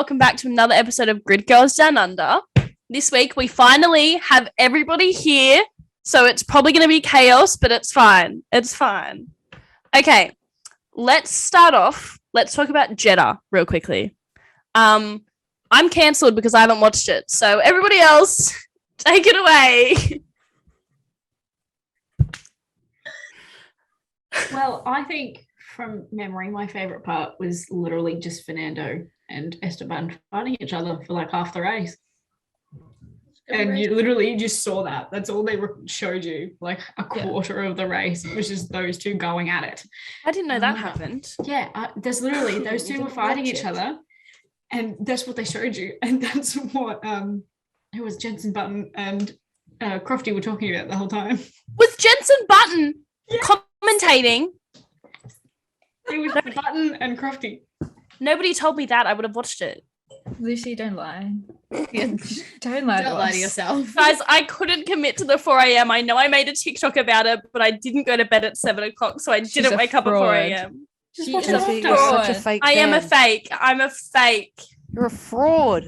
welcome back to another episode of Grid Girls Down Under. This week we finally have everybody here, so it's probably going to be chaos, but it's fine. It's fine. Okay, let's start off. Let's talk about Jeddah real quickly. I'm cancelled because I haven't watched it, so everybody else, take it away. Well, I think from memory, my favourite part was literally just Fernando and Esteban fighting each other for like half the race. And you literally just saw that. That's all they showed you, like a quarter of the race, which is those two going at it. I didn't know that happened. Yeah, there's literally those two were fighting each other, and that's what they showed you. And that's what it was Jensen Button and Crofty were talking about the whole time. With Jensen Button commentating. It was Button and Crofty. Nobody told me that. I would have watched it. Lucy, don't lie. Don't lie to yourself. Guys, I couldn't commit to the 4 a.m. I know I made a TikTok about it, but I didn't go to bed at 7 o'clock, so I didn't wake up at 4 a.m. Just You're watch such a fake I fan. am a fake. I'm a fake. You're a fraud.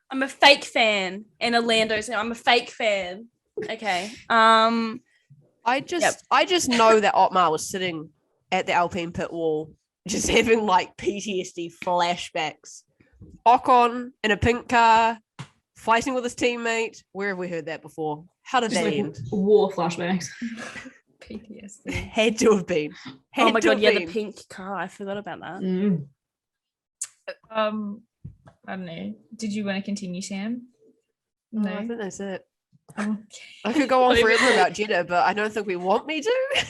I'm a fake fan in Orlando, so I'm a fake fan. Okay. I just know that Otmar was sitting at the Alpine pit wall, just having like PTSD flashbacks. Ocon in a pink car, fighting with his teammate. Where have we heard that before? How did Just that like end? war flashbacks. PTSD. Had to have been. Oh my god, yeah, the pink car. I forgot about that. I don't know. Did you want to continue, Sam? No, I think that's it. Okay. I could go on forever about Jeddah, but I don't think we want me to.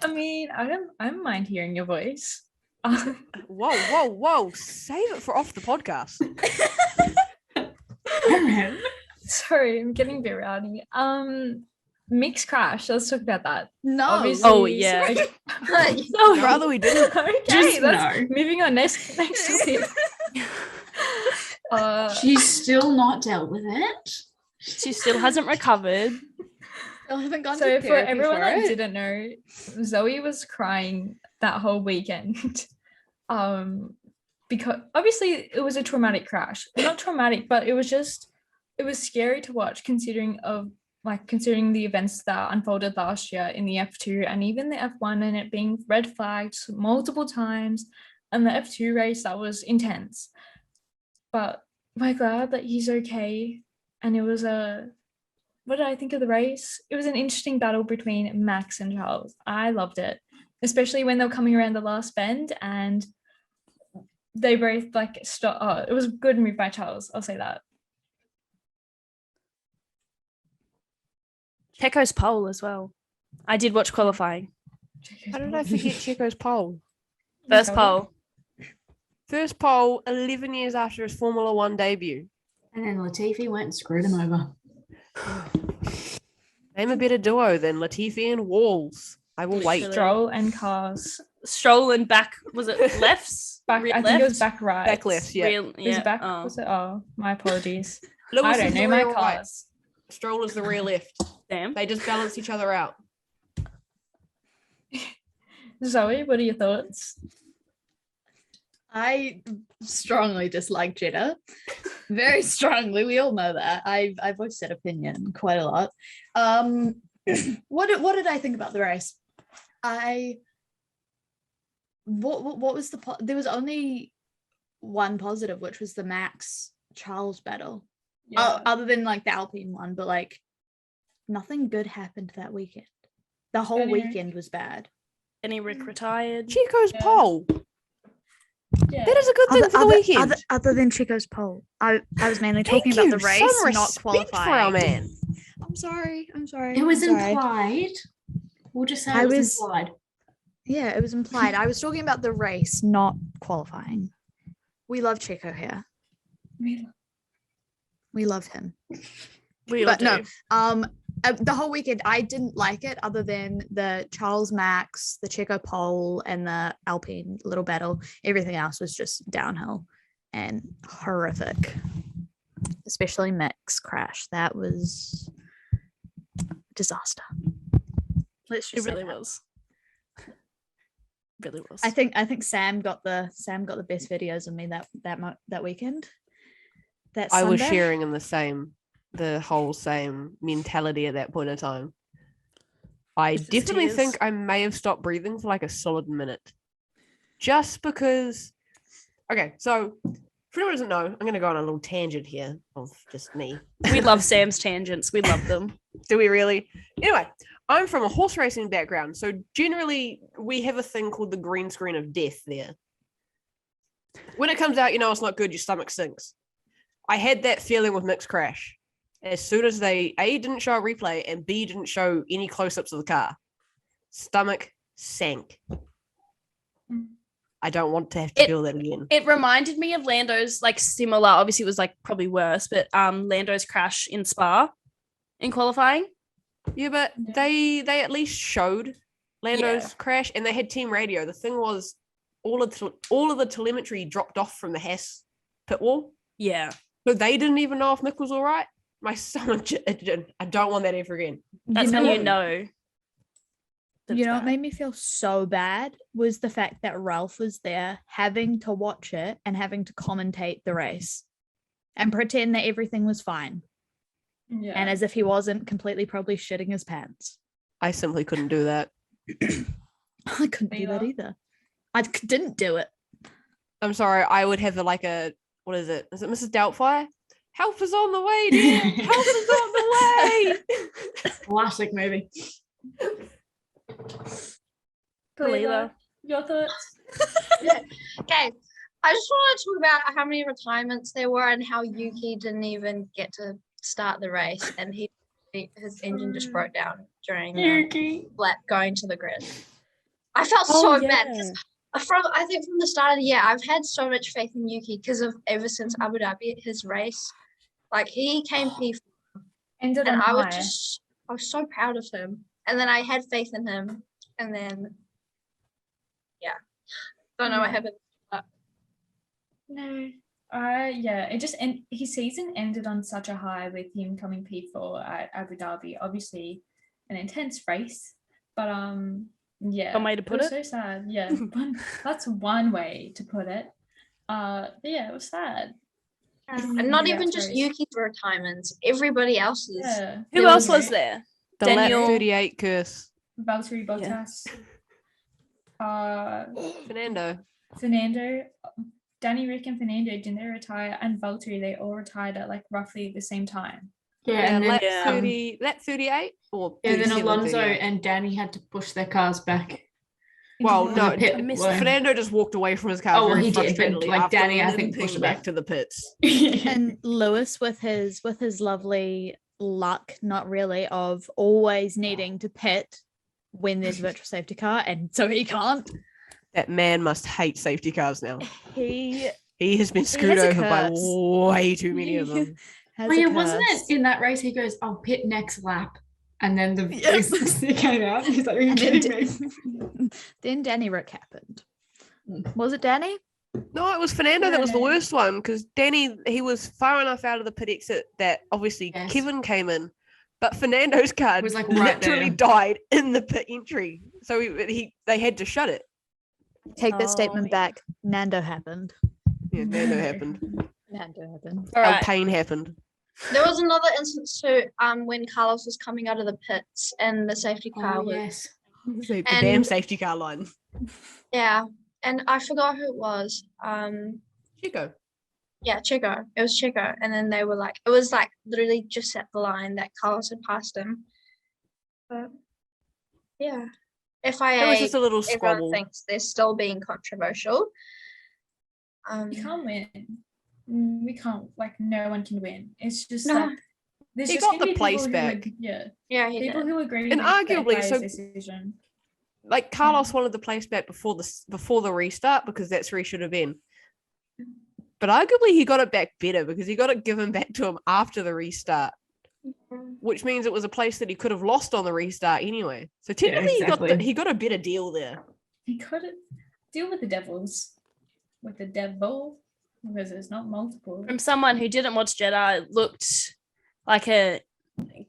I mean, I don't mind hearing your voice. Whoa. Save it for off the podcast. Sorry, I'm getting a bit rowdy. Mixed crash. Let's talk about that. No. Obviously, Oh, yeah. No, rather we didn't. Okay, Just that's no. moving on. Next topic. She's still not dealt with it. She still hasn't recovered. Still haven't gone So for everyone that didn't know, Zoe was crying that whole weekend. Because obviously it was a traumatic crash. Not traumatic, but it was scary to watch considering the events that unfolded last year in the F2 and even the F1 and it being red flagged multiple times and the F2 race that was intense. But we're glad that he's okay. And it was what did I think of the race? It was an interesting battle between Max and Charles. I loved it, especially when they were coming around the last bend and they both like stopped. Oh, it was a good move by Charles. I'll say that. Checo's pole as well. I did watch qualifying. How did I forget Checo's pole? First pole. First pole 11 years after his Formula One debut. And then Latifi went and screwed him over. Name a better duo than Latifi and Walls. I will wait. Stroll and Cars. Stroll and back, was it lefts? Back, I think it was back right. Back left, yeah. Real, It was yeah. back. Oh. Was it? Oh, my apologies. Lewis I is don't the know my real right. cars. Stroll is the rear left. Damn. They just balance each other out. Zoe, what are your thoughts? I strongly dislike Jeddah. Very strongly. We all know that. I've voiced that opinion quite a lot. What did I think about the race? What was there was only one positive, which was the Max Charles battle. Yeah. Other than like the Alpine one, but like nothing good happened that weekend. The whole weekend was bad. Any Rick retired? Chico's Yeah. pole. Yeah. That is a good thing for the weekend. Other than Chico's pole, I was mainly talking Thank about the you. race, Some not respect qualifying. for our man. I'm sorry. It was sorry. implied. We'll just say I it was was- implied. Yeah, it was implied. I was talking about the race, not qualifying. We love Chico here. We love him. We all But do. no, the whole weekend I didn't like it other than the Charles Max, the Checo pole and the Alpine little battle. Everything else was just downhill and horrific, especially Max crash. That was disaster. Let's It just say really that. was. Really was. I think Sam got the best videos of me that weekend. That I was Sunday. sharing in the whole same mentality at that point in time. I With his definitely tears. think I may have stopped breathing for like a solid minute. Just because. Okay, so for anyone who doesn't know, I'm going to go on a little tangent here of just me. We love Sam's tangents. We love them. Do we really? Anyway, I'm from a horse racing background, so generally we have a thing called the green screen of death there. When it comes out, you know it's not good, your stomach sinks. I had that feeling with Mixed Crash. As soon as they A, didn't show a replay, and B, didn't show any close-ups of the car, stomach sank. I don't want to have to feel that again. It reminded me of Lando's, like, similar. Obviously, it was like probably worse, but Lando's crash in Spa in qualifying. Yeah, but they at least showed Lando's crash, and they had team radio. The thing was, all of the telemetry dropped off from the Haas pit wall, Yeah. so they didn't even know if Mick was all right. My stomach, I don't want that ever again. That's when what- you know. You know what made me feel so bad was the fact that Ralph was there having to watch it and having to commentate the race and pretend that everything was fine. Yeah. And as if he wasn't completely probably shitting his pants. I simply couldn't do that. I couldn't do that either. Didn't do it. I'm sorry. I would have what is it? Is it Mrs. Doubtfire? Help is on the way, dear. Help is on the way. Classic movie. Khalila. Your thoughts? Okay, I just want to talk about how many retirements there were and how Yuki didn't even get to start the race, and his engine just broke down during the lap going to the grid. I felt so bad because I think from the start of the year I've had so much faith in Yuki because of ever since Abu Dhabi, his race, like he came P4, Ended and on I high. was so proud of him, and then I had faith in him, and then don't know what happened. No. It just his season ended on such a high with him coming P4 at Abu Dhabi. Obviously, an intense race, but One way to put was it. so sad. Yeah, that's one way to put it. It was sad. And not Yeah, even it's just race. Yuki's retirements, everybody else's. Yeah, Who There else was- was there? The Daniel- lap 38 curse. Valtteri Bottas, Fernando. Fernando, Danny, Rick, and Fernando, didn't they retire? And Valtteri, they all retired at like roughly the same time. Yeah, And and then lap Yeah. 30, lap 38 or then 37, Alonso 38? and Danny had to push their cars back. Well, Into no, the pit I missed lane. Fernando just walked away from his car. Oh, well, very he did, but, frustratedly like, after Danny, I think, limping pushed it back back. to the pits. And Lewis with his lovely luck, not really, of always needing to pit when there's a virtual safety car, and so he can't. That man must hate safety cars now. He He has been screwed has a over by curse. way too many of them. has Oh yeah, a wasn't curse. it in that race? He goes, "I'll pit next lap," and then the Yes. race came out. He's like, "Are you And then, kidding me?" then Danny Rick happened. Was it Danny? No, it was Fernando that was the Yeah. worst one because Danny, he was far enough out of the pit exit that obviously Yes. Kevin came in, but Fernando's car Was, like, right literally there. died in the pit entry, so they had to shut it. Take that Oh, statement yeah. back. Nando happened. Yeah, Nando happened. Nando happened. All right. Alpine happened. There was another instance too, when Carlos was coming out of the pits and the safety car Oh was yes. The And- damn safety car line. and I forgot who it was. Chico. Yeah, Checo. It was Checo. And then they were like, it was like literally just at the line that Carlos had passed him. But yeah. FIA, It was just a little everyone squabble. thinks they're still being controversial. You can't win. We can't, like, no one can win. It's just No. like there's He just got gonna the be place people who back. Yeah, he people did. who agree And with arguably, the so- FIA's decision. Like Carlos wanted the place back before the restart because that's where he should have been. But arguably he got it back better because he got it given back to him after the restart, which means it was a place that he could have lost on the restart anyway. So technically exactly. he got a better deal there. He couldn't deal with the devils. With the devil. Because it's not multiple. From someone who didn't watch Jeddah, it looked like a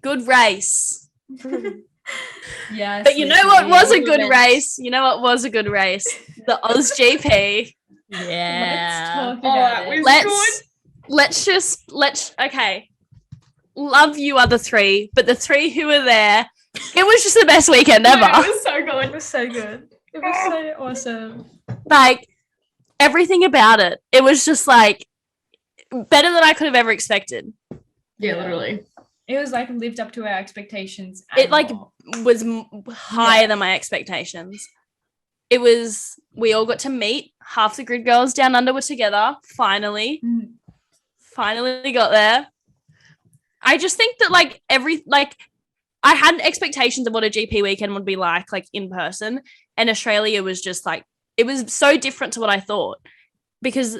good race. Yeah. But you know what was a All good events. race? You know what was a good race? The AUSGP. Let's talk Oh, about that it. was Let's okay. Love you other three, but the three who were there, it was just the best weekend It ever. was so It good. was so good. It was so awesome. Like everything about it. It was just like better than I could have ever expected. Yeah, literally. It was like lived up to our expectations. It and like more. was higher Yeah. than my expectations. It was we all got to meet. Half the grid girls down under were together. Finally got there. I just think that like I had expectations of what a GP weekend would be like in person, and Australia was just like it was so different to what I thought, because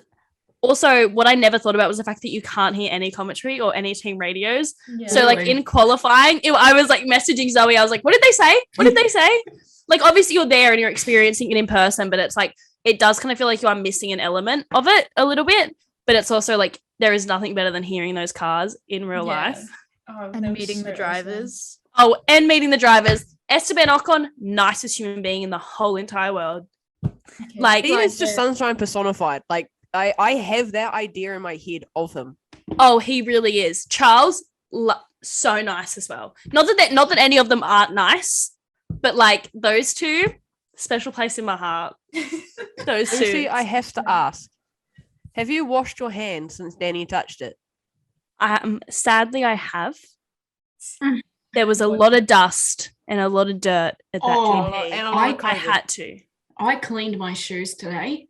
also what I never thought about was the fact that you can't hear any commentary or any team radios. Yeah. So like Really? in qualifying, I was like messaging Zoe. I was like, what did they say? What did they say? Like obviously you're there and you're experiencing it in person, but it's like it does kind of feel like you are missing an element of it a little bit. But it's also like there is nothing better than hearing those cars in real life. Oh, And that was meeting so the awesome. drivers. Oh, and meeting the drivers. Esteban Ocon, nicest human being in the whole entire world. Okay. Like, He is just sunshine personified. Like I have that idea in my head of him. oh, he really is. Charles, so nice as well. Not that any of them aren't nice, but like those two, special place in my heart. Those two. Lucy, I have to ask. Have you washed your hands since Danny touched it? Sadly, I have. Mm. There was a lot of dust and a lot of dirt at that GP. and I had to. I cleaned my shoes today.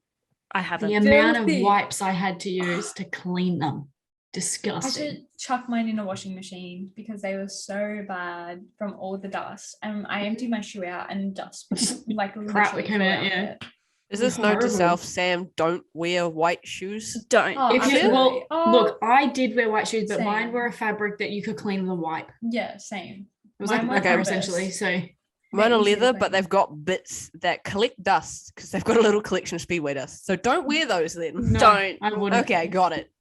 I haven't. The amount of Filthy. wipes I had to use to clean them. I Disgusting. should chuck mine in a washing machine because they were so bad from all the dust. And I emptied my shoe out and dust like Crap that literally came flew out, yeah. it. Is this note to Horrible. self, Sam, don't wear white shoes? Don't. Oh, If you, absolutely. well, Oh, look, I did wear white shoes, but mine Same. were a fabric that you could clean with a wipe. yeah, same. It was Mine like were leather canvas. essentially. So Mine are easy to leather, but clean. they've got bits that collect dust because they've got a little collection of speedway dust. So don't wear those then. no, Don't. I wouldn't. Okay, got it.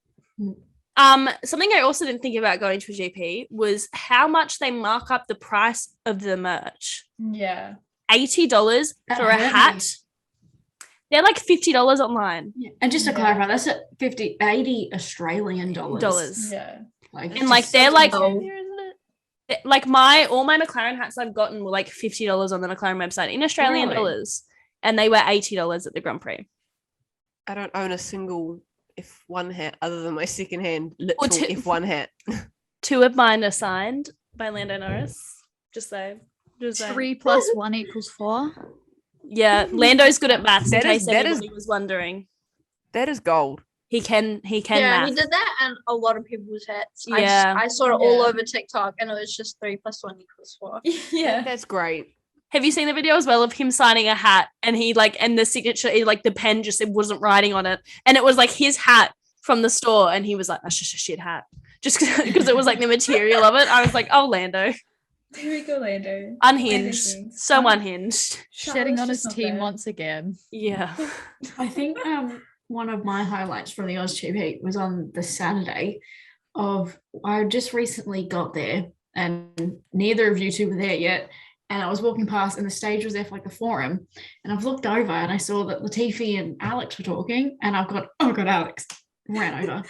Something I also didn't think about going to a GP was how much they mark up the price of the merch. Yeah. $80 That for a hurt me. hat. They're like $50 online. Yeah. And just to Yeah. clarify, that's at 80 Australian dollars. Yeah. Like, And it's like just they're such a like goal. like all my McLaren hats I've gotten were like $50 on the McLaren website in Australian Really? dollars, and they were $80 at the Grand Prix. I don't own a single F1 hat other than my secondhand literal two- F1 hat. 2 of mine are signed by Lando Norris. Just saying. 3 + 1 = 4. Yeah, Lando's good at maths. In That is- case that is- anybody was wondering, That is gold. he can Yeah, math. he did that and a lot of people's hats. Yeah. I saw it all Yeah. over TikTok and it was just 3 + 1 = 4. Yeah. That's great. Have you seen the video as well of him signing a hat and he and the signature, like the pen just it wasn't writing on it, and it was like his hat from the store, and he was like, that's just a shit hat, just because it was like the material of it. I was like, oh, Lando, There we go, Lando. unhinged, Amazing. so unhinged. Shedding Charlotte's on his just not team there. once again. Yeah, I think one of my highlights from the AUSGP was on the Saturday of I just recently got there and neither of you two were there yet. And I was walking past and the stage was there for like the forum. And I've looked over and I saw that Latifi and Alex were talking. And I've got, oh my God, Alex ran over.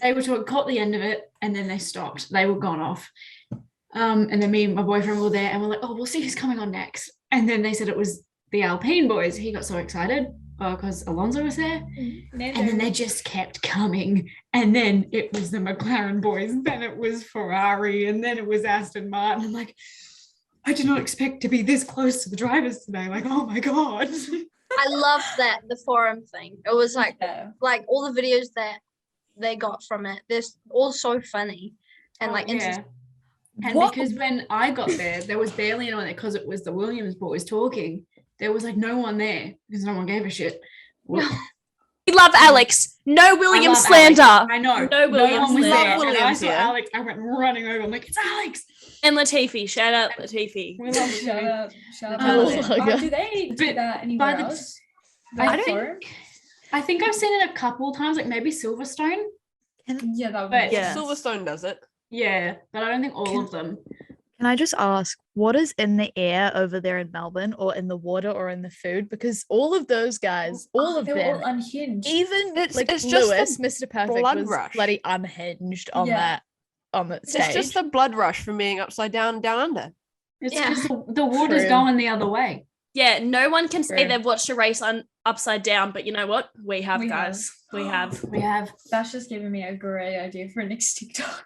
They were talking, caught the end of it, and then they stopped. They were gone off. And then me and my boyfriend were there and we're like, oh, we'll see who's coming on next. And then they said it was the Alpine boys. He got so excited because Alonso was there. Lando. And then they just kept coming. And then it was the McLaren boys. Then it was Ferrari. And then it was Aston Martin. I'm like, I did not expect to be this close to the drivers today. Like, oh my God. I loved that, the forum thing. It was like Yeah. all the videos that they got from it. They're all so funny and like interesting. And What- because when I got there was barely anyone there because it was the Williams boys talking. There was like no one there because no one gave a shit. we love Alex. No William love slander. Alex. I know. No Williams one was there. there. Love And I Williams saw here. Alex. I went running over. I'm like, it's Alex. And Latifi, shout out Latifi. We love Shout you. out. Shout Oh, out. to logo. do they do But that anywhere by the- else? I Like don't- forum? I think I've seen it a couple times, like maybe Silverstone. Yeah, that would But- be Yeah. Silverstone does it. Yeah, but I don't think all of them. Can I just ask, what is in the air over there in Melbourne, or in the water, or in the food? Because all of those guys, all of They were them, all unhinged. even It's Lewis, just the Mr. Perfect blood was rush. bloody unhinged on Yeah. that stage. It's just the blood rush from being upside down under. It's Yeah. because the water's True. going the other way. Yeah, no one can say True. they've watched a race on upside down, but you know what? We have, We guys. We have. We have. That's just giving me a great idea for next TikTok.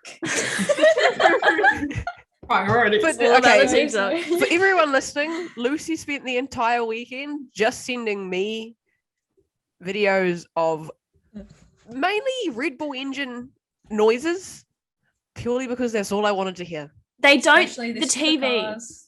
Priorities. But All about okay, the TikTok. for everyone listening, Lucy spent the entire weekend just sending me videos of mainly Red Bull engine noises, purely because that's all I wanted to hear. They don't. Especially The the TV. supercars.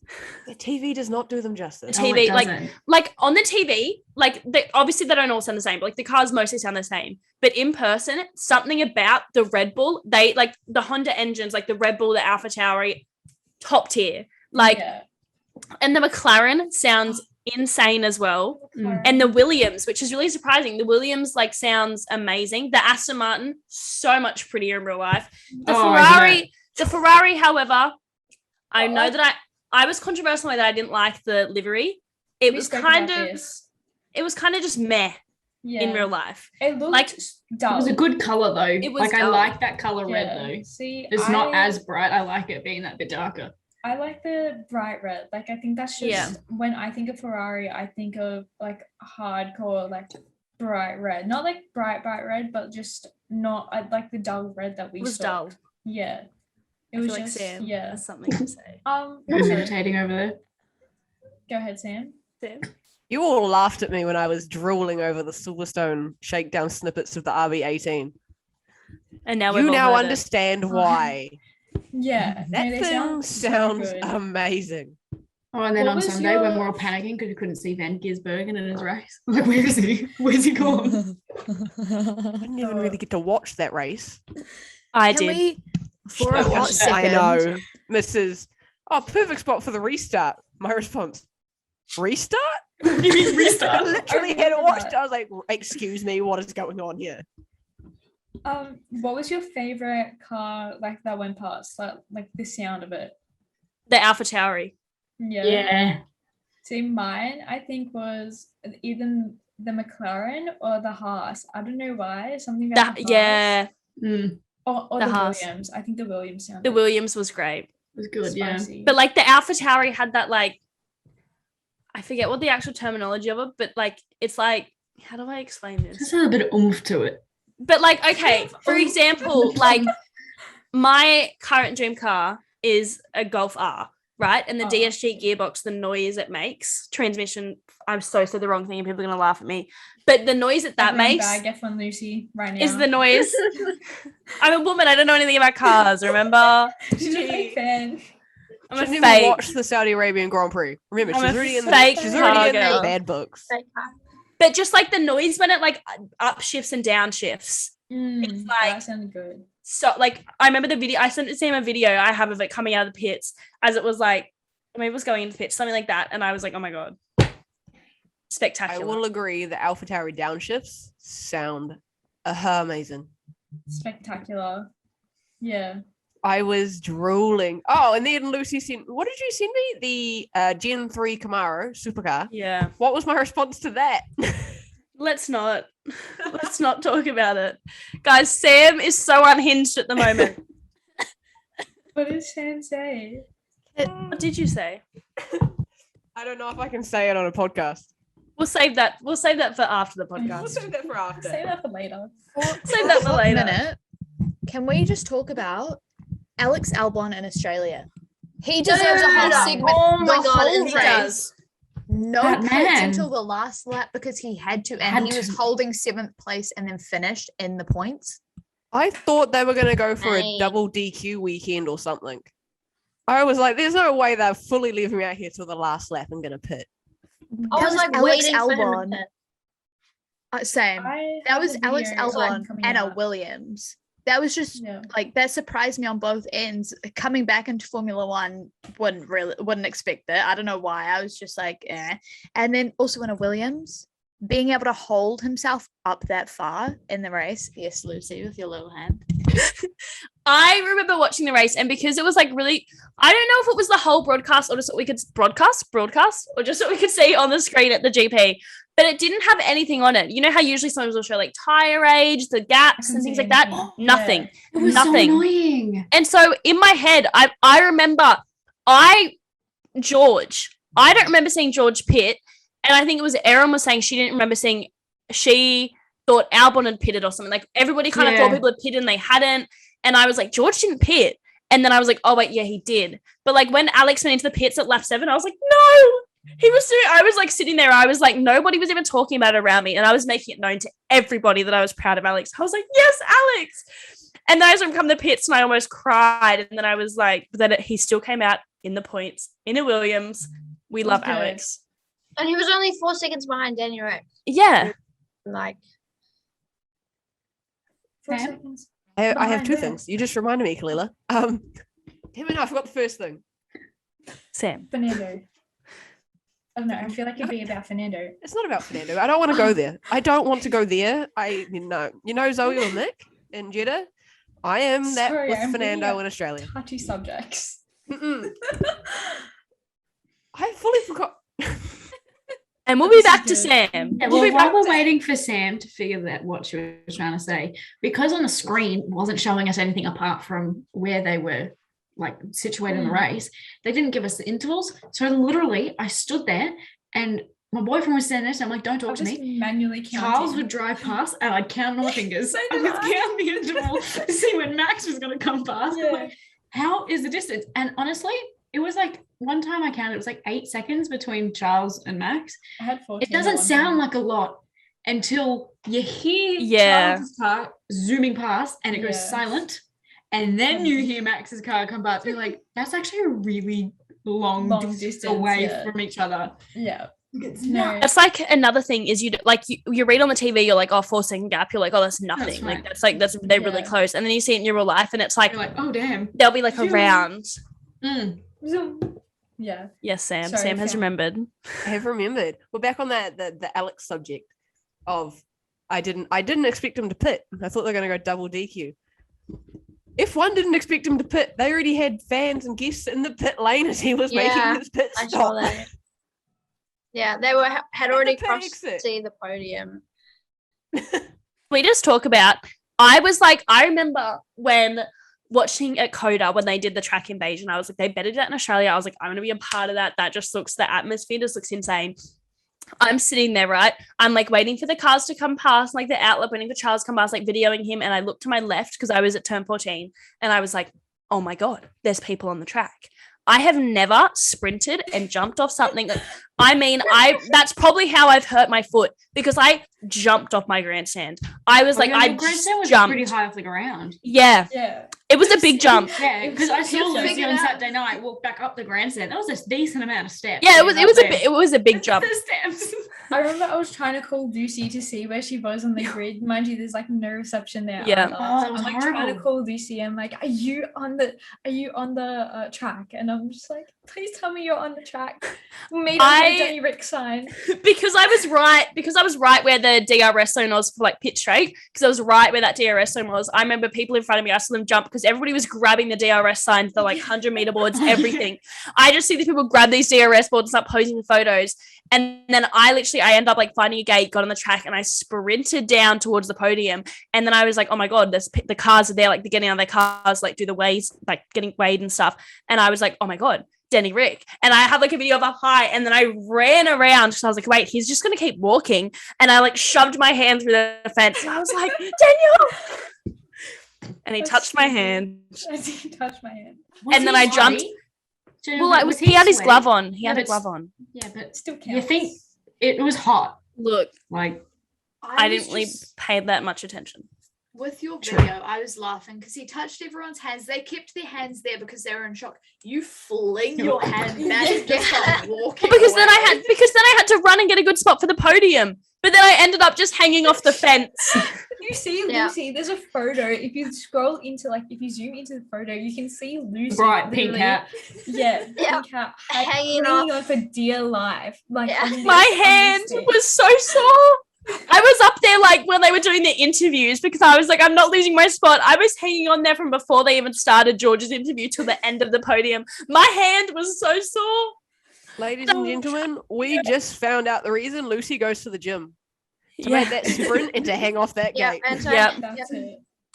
The TV does not do them justice. The No, it TV, like- doesn't. Like on the TV, like obviously they don't all sound the same, but like the cars mostly sound the same. But in person, something about the Red Bull, they like the Honda engines, like the Red Bull, the AlphaTauri, top tier. Like, Yeah. and the McLaren sounds insane as well. Mm. And the Williams, which is really surprising. The Williams like sounds amazing. The Aston Martin, so much prettier in real life. Oh, The Ferrari, however, I Well, know I- that I was controversial in that I didn't like the livery. It We was spoke kind about of this. just meh Yeah. in real life. It looked like- dull. It was a good color though. It was Like I dull. like that color red Yeah. though. See, It's not as bright. I like it being that bit darker. I like the bright red. Like I think that's just Yeah. when I think of Ferrari, I think of like hardcore, like bright red. Not like bright red, but just not like the dull red that we It was saw. dull. Yeah. It I was feel like just Sam yeah. has something to say. You're sorry. meditating over there. Go ahead, Sam. Sam? You all laughed at me when I was drooling over the Silverstone shakedown snippets of the RB18. And now You we've now all heard it. understand why. Yeah. That no, they thing so sounds good. amazing. Oh, and then What on was Sunday when your- we're all panicking because we couldn't see Van Gisbergen in his race. Like, where is he? Where's he gone? I didn't even really get to watch that race. I Can did. we, for a I hot watched it. second, I know, Mrs. Oh, perfect spot for the restart. My response: restart? You mean I restart? literally I had remember watched. that. I was like, "Excuse me, what is going on here?" What was your favorite car like that went past? Like the sound of it. The AlphaTauri. Yeah. Yeah. See, mine I think was either the McLaren or the Haas. I don't know why. Something about the Haas. Yeah, Mm, Or the the Haas. Williams. I think the Williams sounded the Williams was great. it was good, yeah. spicy. But like the AlphaTauri had that like, I forget what the actual terminology of it, but like it's like, how do I explain this? Just had a bit of oomph to it. But like, okay, for example, like my current dream car is a Golf R, right? And the Oh. DSG gearbox, the noise it makes, transmission. I'm so said the wrong thing, and people are gonna laugh at me. But the noise that Everyone makes bag F1 Lucy right now. is the noise. I'm a woman. I don't know anything about cars. Remember? She's a fake fan. I'm a She's never fake. watched the Saudi Arabian Grand Prix. Remember, I'm she's a already in fake the she's already in car the girl. bad books. But just like the noise when it like upshifts and downshifts. It's like- that sounded good. So like I remember the video. I sent Sam a video I have of it coming out of the pits as it was like maybe it was going into the pits, something like that, and I was like, oh my god, I spectacular. will agree the AlphaTauri downshifts sound amazing. Spectacular. Yeah. I was drooling. Oh, and then Lucy sent. What did you send me? The Gen 3 Camaro supercar. Yeah, What was my response to that? let's not talk about it, guys. Sam is so unhinged at the moment. What did Sam say? What did you say? I don't know if I can say it on a podcast. We'll save that for after the We'll podcast. save that for after. Say that for later. Save that for a later. minute, can we just talk about Alex Albon in Australia? He deserves a whole segment. Oh my the God, whole he race. does. No That pits man. until the last lap because he had to, and Had he was to. holding 7th place and then finished in the points. I thought they were going to go for a Mate. double DQ weekend or something. I was like, there's no way they're fully leaving me out here till the last lap and going to pit. I That was like Alex waiting for him Albon. to Same. I That have was the Alex video Albon coming and a out. Williams. That was just Yeah. like that surprised me on both ends. Coming back into Formula One wouldn't expect it. I don't know why. I was just like, eh. And then also in a Williams, being able to hold himself up that far in the race. Yes, Lucy, with your little hand. I remember watching the race, and because it was like really, I don't know if it was the whole broadcast or just what we could broadcast, or just what we could see on the screen at the GP, but it didn't have anything on it. You know how usually sometimes will show like tire age, the gaps and things like that? Nothing. It was Nothing. so annoying. And so in my head, I remember I don't remember seeing George pit, and I think it was Erin was saying she didn't remember seeing, she thought Albon had pitted or something. Like everybody kind of thought people had pitted and they hadn't. And I was like, George didn't pit. And then I was like, oh wait, yeah, he did. But like when Alex went into the pits at lap 7, I was like, no, he was doing, I was like sitting there. I was like, nobody was even talking about it around me. And I was making it known to everybody that I was proud of Alex. I was like, yes, Alex. And then I was come the pits and I almost cried. And then I was like, but then he still came out in the points in a Williams. We love good. Alex. And he was only 4 seconds behind Danny Rick. Yeah. Like, 4 Sam? seconds. I have two Behind things. You just reminded me, Khalila. Damn it, I forgot the first thing. Sam. Fernando. I don't know. I feel like it'd be about Fernando. It's not about Fernando. I don't want to go there. I don't want to go there. You know Zoe or Nick in Jeddah? I am that Sorry, with I'm bringing Fernando up in Australia. Touchy subjects. Mm-mm. I fully forgot. And we'll be This is back to good. Sam. Yeah, We'll well, be back while we're to- waiting for Sam to figure that what she was trying to say, because on the screen wasn't showing us anything apart from where they were like situated in the race, they didn't give us the intervals. So literally, I stood there and my boyfriend was standing there, so I'm like, "Don't talk I'm to just me." manually counting. Charles would drive past and I'd count on my fingers. So I did would I. count the interval to see when Max was going to come past. I'm Yeah. like, how is the distance? And honestly, it was like one time I counted, it was like 8 seconds between Charles and Max. I had 14. It doesn't sound like a lot until you hear Yeah. Charles's car zooming past and it goes Yeah. silent. And then you hear Max's car come past. You're like, that's actually a really long distance distance away yeah. from each other. Yeah. It's No. It's like another thing is you read on the TV, you're like, oh, 4 second gap. You're like, oh, that's nothing. right. That's they're really Yeah. close. And then you see it in your real life and it's like, You're like, oh damn. there'll be like a Zoom. round. Mm. Zoom. Yeah. Yes, Sam. Sorry, Sam has Sam. remembered. I have remembered. We're back on the Alex subject of I didn't expect him to pit. I thought they were going to go double DQ. F1 didn't expect him to pit. They already had fans and guests in the pit lane as he was Yeah, making his pit I stop. saw that. Yeah, they had the already pit crossed exit. the podium. We just talk about, I remember when watching at Coda when they did the track invasion, I was like, they better do that in Australia. I was like, I'm going to be a part of that. That just looks, the atmosphere just looks insane. I'm sitting there, right? I'm like waiting for the cars to come past, like the outlet, waiting for Charles to come past, like videoing him. And I looked to my left because I was at turn 14 and I was like, oh my God, there's people on the track. I have never sprinted and jumped off something. That's probably how I've hurt my foot because I jumped off my grandstand. I was like, I grandstand was jumped. pretty high off the ground. Yeah, Yeah. it was a big jump. Yeah, because I saw Figure Lucy it on out. Saturday night walk back up the grandstand. That was a decent amount of steps. Yeah, it was a big The jump. steps. I remember I was trying to call Lucy to see where she was on the grid. Mind you, there's like no reception there. Yeah. either. Oh, that So was I'm like trying to horrible. call Lucy. I'm like, are you on the track? And I'm just like, please tell me you're on the track. Meet us at the Danny Rick sign. because I was right where the DRS zone was for like pit straight, because I was right where that DRS zone was. I remember people in front of me, I saw them jump because everybody was grabbing the DRS signs, the like 100-meter boards, everything. I just see the people grab these DRS boards and start posing photos. And then I end up like finding a gate, got on the track, and I sprinted down towards the podium. And then I was like, oh my God, the cars are there, like they're getting out of their cars, like do the ways, like getting weighed and stuff. And I was like, oh my God, Danny Rick. And I have like a video of up high, and then I ran around because I was like, wait, he's just gonna keep walking. And I like shoved my hand through the fence. And I was like, Daniel. And he That's touched my so hand. I didn't touch my hand. And then I jumped. Well, like, he had his glove on. He had a glove on. Yeah, but Still counts. you think it was hot. Look, Like, I was didn't really just- pay that much attention. With your True. video, I was laughing because he touched everyone's hands. They kept their hands there because they were in shock. You fling your hand back and just start walking. Because then I away. had to run and get a good spot for the podium. but then I ended up just hanging off the fence. You see Yeah. Lucy, there's a photo. If you scroll into if you zoom into the photo, you can see Lucy. Bright pink literally- hat. Yeah, Yeah. pink hat, Hanging hanging on for dear life. Like Yeah. on this- My on this hand stick. was so sore. I was up there like when they were doing the interviews because I was like, I'm not losing my spot. I was hanging on there from before they even started George's interview till the end of the podium. My hand was so sore. Ladies and gentlemen, we just found out the reason Lucy goes to the gym. To make that sprint and to hang off that Yeah, gate. and Yep.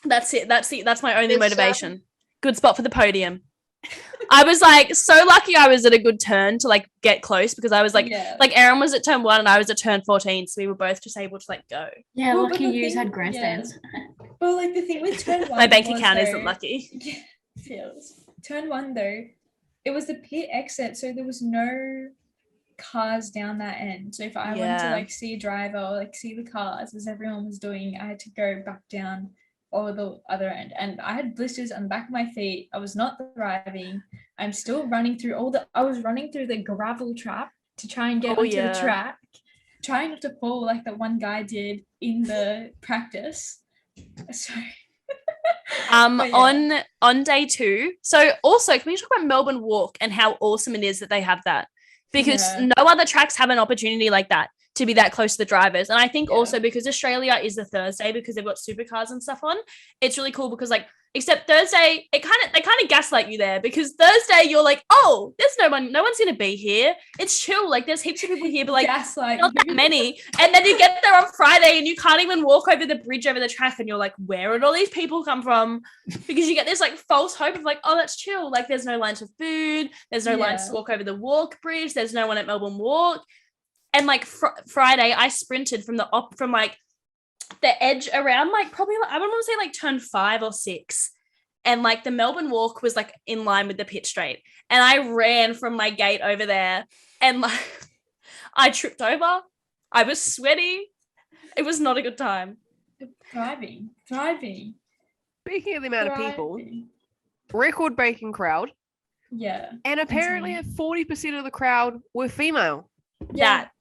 That's it. That's my only Good stuff. motivation. Good spot for the podium. I was like so lucky I was at a good turn to like get close because I was like Yeah. Erin was at turn 1 and I was at turn 14, so we were both just able to like go. Yeah, Well, but lucky the yous thing- had grandstands. But like the thing with turn one, My bank was, account though- isn't lucky. Yeah, feels. Turn 1 though, it was the pit exit, so there was no cars down that end. So if I wanted to Yeah. like see a driver or like see the cars as everyone was doing, I had to go back down or the other end. And I had blisters on the back of my feet. I was not thriving. I'm still running through I was running through the gravel trap to try and get Oh, onto yeah. the track, trying not to fall like that one guy did in the practice. So But yeah. On day 2. So also, can we talk about Melbourne Walk and how awesome it is that they have that? Because Yeah. no other tracks have an opportunity like that to be that close to the drivers. And I think Yeah. also because Australia is the Thursday because they've got supercars and stuff on, it's really cool because like except Thursday, they kind of gaslight you there because Thursday you're like, oh, there's no one's gonna be here. It's chill. Like there's heaps of people here, but like gaslight not that many. And then you get there on Friday and you can't even walk over the bridge over the track and you're like, where did all these people come from? Because you get this like false hope of like, oh, that's chill. Like there's no lines for food. There's no lines to Yeah. walk over the walk bridge. There's no one at Melbourne Walk. And like Friday, I sprinted from like the edge around like probably like, I would want to say like turn 5 or 6. And like the Melbourne Walk was like in line with the pit straight. And I ran from my gate over there and like I tripped over. I was sweaty. It was not a good time. Thriving. Speaking of the amount of people, Thriving. record-breaking crowd, Yeah. and apparently Insane. 40% of the crowd were female. Yeah. That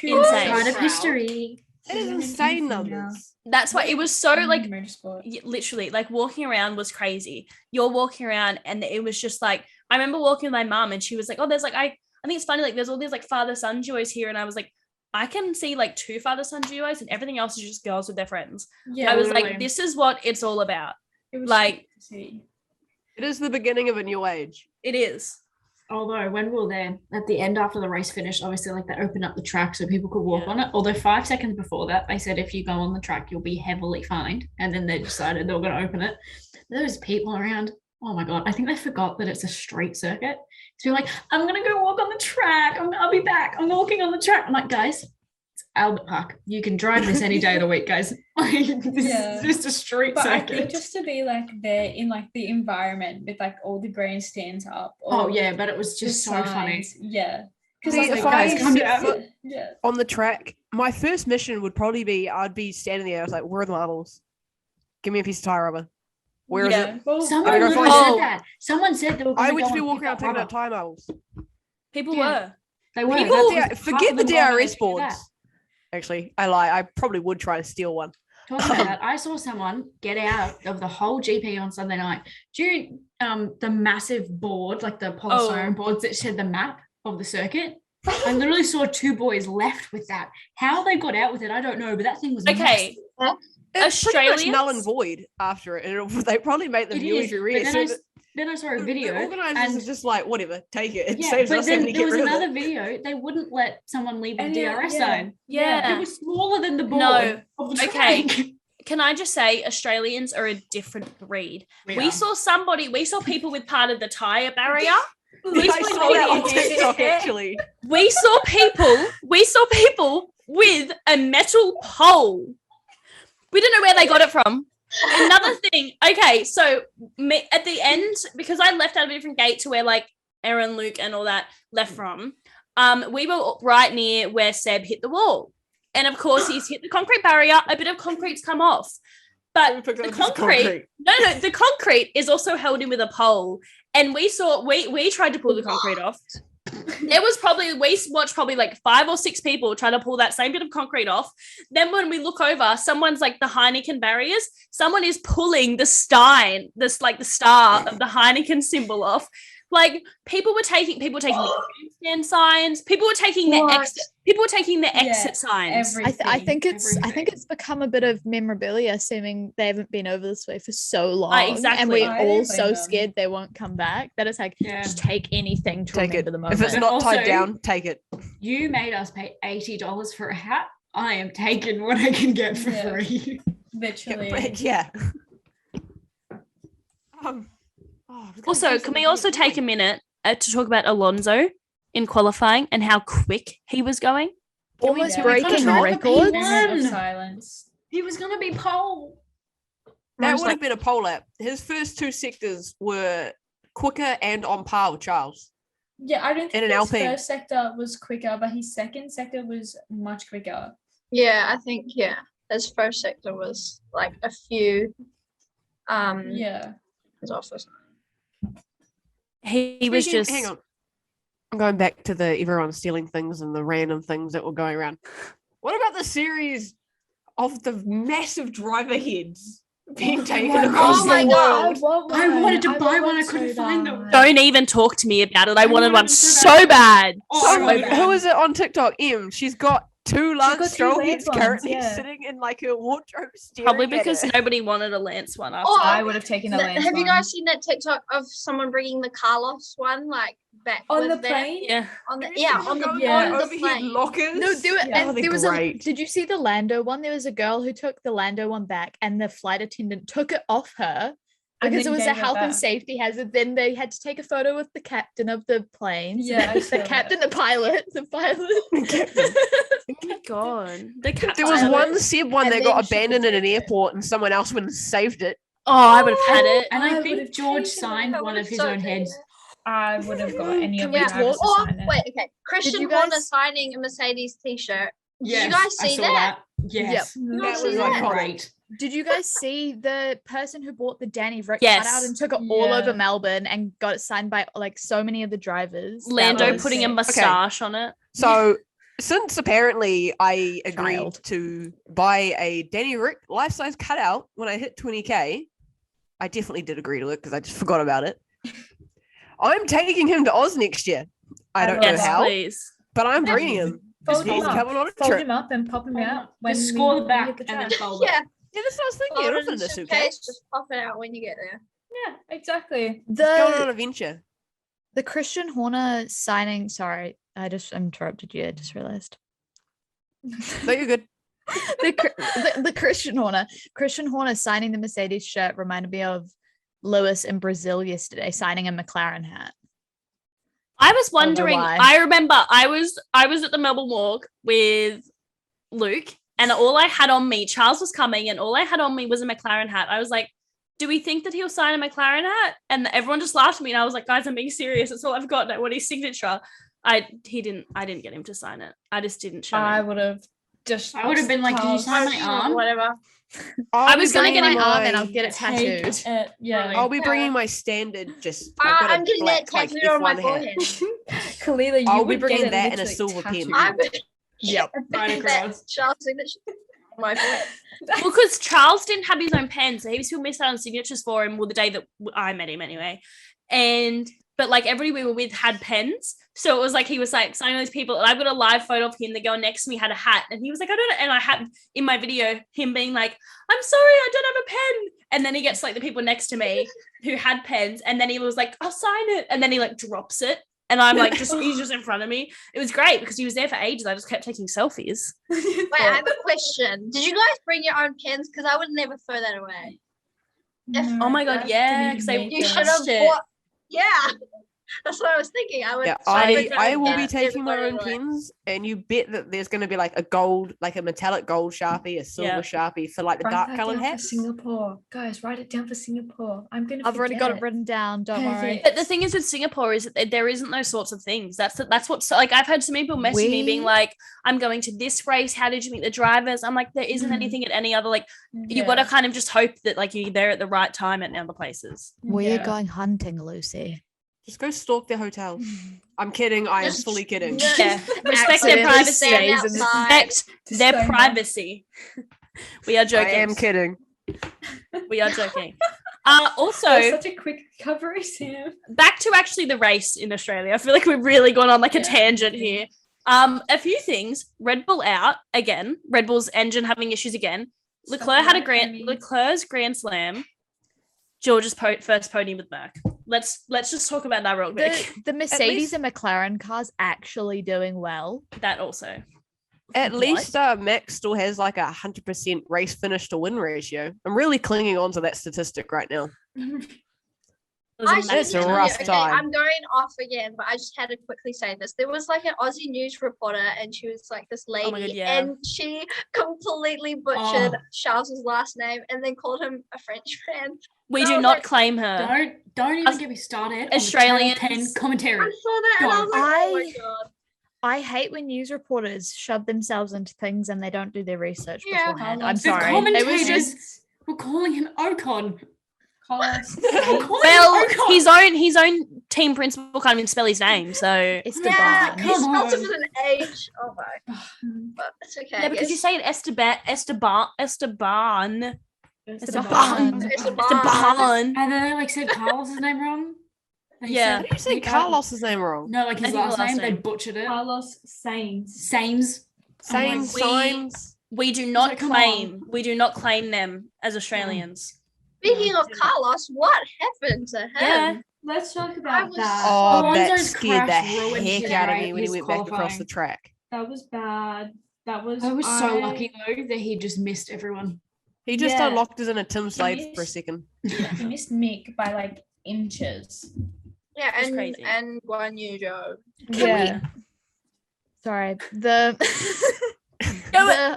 Kudos. Insane. Part of Proud. history. That is Women insane in female. numbers. that's why it was so like motorsport. literally like walking around was crazy. You're walking around and it was just like I remember walking with my mom and she was like, oh, there's like I think it's funny like there's all these like father-son duos here and I was like I can see like 2 father-son duos and everything else is just girls with their friends. Yeah. I was literally. like, this is what it's all about. It was like- good to see. It is the beginning of a new age. It is. Although when we were there at the end after the race finished, obviously like they opened up the track so people could walk Yeah. on it. Although 5 seconds before that, they said if you go on the track, you'll be heavily fined. And then they decided they were going to open it. There was people around. Oh my God. I think they forgot that it's a street circuit. So you're like, I'm going to go walk on the track. I'll be back. I'm walking on the track. I'm like, guys, it's Albert Park. You can drive this any day of the week, guys. Like, this Yeah. is just a street But I circuit. think just to be like there in like the environment with like all the grandstands up. Oh all yeah, but it was the just so funny. signs. Yeah. Because See, like, if guys, I come set down. foot yeah. on the track, my first mission would probably be I'd be standing there. I was like, where are the marbles? Give me a piece of tire rubber. Where is it? Well, Someone I gotta literally find- said that. Someone said they were going I to would go just be and walking pick around up picking rubber. up tire marbles. People Yeah. were. They were. People- That's- half Forget of the them wanted DRS to do that. boards. Actually, I lie. I probably would try to steal one. Talking about that, I saw someone get out of the whole GP on Sunday night. Do you the massive board, like the polystyrene boards that said the map of the circuit? I literally saw 2 boys left with that. How they got out with it, I don't know, but that thing was Okay. It's pretty much null and Australians- void after it. And they probably make the It viewers is, read but it. then I saw a The video. organisers and- are just like, whatever, take it. It Yeah, saves but us having then to there get was rid of another it. video. They wouldn't let someone leave the And yeah, DRS yeah. zone. Yeah. It was smaller than the board No. of the Okay. track. Can I just say Australians are a different breed. We We are. saw people with part of the tire barrier. I saw that on TikTok actually. We saw people with a metal pole. We don't know where they got it from. Another thing, okay, so at the end, because I left out of a different gate to where like Erin, Luke, and all that left from, we were right near where Seb hit the wall. And of course, he's hit the concrete barrier, a bit of concrete's come off. But the concrete, no, the concrete is also held in with a pole. And we tried to pull the concrete off. There was probably, we watched probably like 5 or 6 people try to pull that same bit of concrete off. Then when we look over, someone's like the Heineken barriers, someone is pulling the Stein, this like the star of the Heineken symbol off. Like people were taking the stand signs, people were taking the exit signs. I think it's become a bit of memorabilia, assuming they haven't been over this way for so long. Exactly. And we're I all don't so blame them. scared they won't come back. That it's like, just take anything to Take remember it. the moment. If it's But not tied also- down, take it. You made us pay $80 for a hat. I am taking what I can get for Yeah. free. Literally. Yeah. Also, can we also take a minute to talk about Alonso in qualifying and how quick he was going? Almost Yeah. breaking Control the records. P1. Moment of silence. He was going to be pole. That was would have been a pole lap. His first 2 sectors were quicker and on par with Charles. Yeah, I don't In think an his Alpine. first sector was quicker, but his second sector was much quicker. Yeah, I think his first sector was like a few Yeah. his office. He was Speaking- just Hang on. I'm going back to the everyone stealing things and the random things that were going around. What about the series of the massive driver heads being taken my across Oh my the God. world? I wanted to buy want one, I couldn't find them. Don't even talk to me about it. I wanted wanted one them so so bad. Oh, So my bad. God. Who is it on TikTok? She's got 2 Lance got two Stroll Lance heads ones, currently yeah. sitting in like her wardrobe staring Probably at because her. nobody wanted a Lance one after. Oh, I would have taken a Lance Have you one. guys seen that TikTok of someone bringing the Carlos one like back on with the them? plane? Yeah. On the Have you seen them on the going yeah. on the overhead plane. lockers. No, there, Yeah. and Oh, they're there was a. great. Did you see the Lando one? There was a girl who took the Lando one back, and the flight attendant took it off her And because it then was a gave it health and back. safety hazard. Then they had to take a photo with the captain of the plane. Yeah, I saw the that. captain, the pilot. Oh my God. The cat There was pilot. one Seb one And that then got she abandoned in an protected it. airport and someone else went and saved it. Oh, I would have had it. And I I would've think George taken it. signed I one would've of his so own taken heads. it. I would have got any Can of we the talk- drivers to Or sign it. wait, okay. Christian you Horner guys- signing a Mercedes t-shirt. Yes, you guys I see saw that? Yes. Yep. You That all was see like that? Great. Did you guys see the person who bought the Danny Rick Yes. cutout and took it all over Yeah. Melbourne and got it signed by like so many of the drivers? That Lando was- putting a sick. mustache on it. So since apparently I agreed Child. to buy a Danny Rick life-size cutout when I hit 20k, I definitely did agree to it because I just forgot about it. I'm taking him to Oz next year. I don't know Yes, how, please. but I'm bringing him. Fold He's him up. coming on a Fold trip. him up and pop him out when Just we score the when we back get the and then track. fold it. Yeah. Yeah, that's what I was thinking. Fold It it wasn't in a a suitcase, suitcase. just pop it out when you get there. Yeah, exactly. Going on The an adventure. the Christian Horner signing. Sorry, I just interrupted you. I just realized. No, you're good. the Christian Horner signing the Mercedes shirt reminded me of Lewis in Brazil yesterday signing a McLaren hat. I was know wondering. why. I remember I was at the Melbourne Walk with Luke, and all I had on me, Charles was coming, and all I had on me was a McLaren hat. I was like, "Do we think that he'll sign a McLaren hat?" And everyone just laughed at me, and I was like, "Guys, I'm being serious. That's all I've got. I want his signature." I didn't get him to sign it. I just didn't show I him. would have just. I would have been like, "Did you Charles, sign my arm?" Whatever. I was gonna get my him arm and I'll get it take tattooed. it, yeah. I'll be Yeah. bringing my standard. Just I've got a I'm getting that black, like, tattooed on my F1 hat. forehead. Khalila, you I'll be would bringing get it that and a literally silver pen. tattooed. I'm Yep. Right across. that Charles signature on my forehead. Well, because Charles didn't have his own pen, so he was still missed out on signatures for him. Well, the day that I met him anyway, but like everybody we were with had pens, so it was like he was like signing those people, and I've got a live photo of him. The girl next to me had a hat, and he was like, "I don't know," and I had in my video him being like, "I'm sorry, I don't have a pen," and then he gets like the people next to me who had pens, and then he was like, "I'll sign it," and then he like drops it. And I'm like, he's just in front of me. It was great because he was there for ages. I just kept taking selfies. Wait, I have a question. Did you guys bring your own pens? Because I would never throw that away. Oh my God, yeah, 'cause they- You Yeah. should have Watched it. bought. Yeah, that's what I was thinking. I would. Yeah, I would I will never be throw taking my it own away. pens, and you bet that there's going to be like a gold, like a metallic gold Sharpie, a silver Yeah. Sharpie for like the Write dark that colored down for hats. Singapore, guys. Write it down for Singapore. I'm gonna. I've already got it forget. written down. Don't worry. Perfect. But the thing is with Singapore is that there isn't those sorts of things. That's what's like. I've had some people message me being We- like, "I'm going to this race. How did you meet the drivers?" I'm like, there isn't Mhm. anything at any other. Like, you've Yeah. got to kind of just hope that like you're there at the right time at other places. We're Yeah. going hunting, Lucy. Just go stalk their hotels. I'm kidding. I am Just- fully kidding. No. Yeah, respect their Accidentally privacy. stand outside. Respect their Disclaimer. privacy. We are I joking. am kidding. We are joking. That was Also, such a quick recovery, Sam. back to actually the race in Australia. I feel like we've really gone on like a Yeah. tangent here. A few things. Red Bull out again. Red Bull's engine having issues again. Leclerc had a Leclerc's Grand Slam. George's first podium with Merc. Let's just talk about that real quick. The Mercedes least- and McLaren cars actually doing well. That also. At least Max still has like 100% race finish to win ratio. I'm really clinging on to that statistic right now. I That's should a tell rough you, time. I'm going off again, but I just had to quickly say this. There was like an Aussie news reporter, and she was like this lady, my God, yeah. and she completely butchered Charles's last name and then called him a French man. We I do was not like, claim her. Don't even Us- get me started. Australians- On the Channel 10 I commentary. saw that and I was like, oh my I- god. I hate when news reporters shove themselves into things and they don't do their research Yeah. beforehand. I'm The sorry. It commentators was just We're calling him Ocon. Carlos. We're calling Well, him Ocon. his own team principal can't even spell his name, so it's Yeah, the he Come spelled it on. with an H. Oh my. But it's okay. yeah, because you say it Esteban. Esteban. Esteban. Esteban. And then they like said Carlos's name wrong. They Yeah. said- Did you say they- Carlos's name wrong? No, like I his think the last last name. They name. butchered it. Carlos Sainz. Sames. Same my- signs. We do not come claim them as Australians. Speaking of Carlos, what happened to him? Yeah. Let's talk I about was that. Oh, that Alonso's scared the crash ruined heck his out of race- me when he his went back across qualifying. the track. That was bad. That was. I was so lucky though that he just missed everyone. He just Yeah. unlocked us in a Tim Slade for a Yes. second. He missed Mick by like inches. Yeah, It's and crazy. and Guan Yu Zhou. Yeah. Sorry. The Go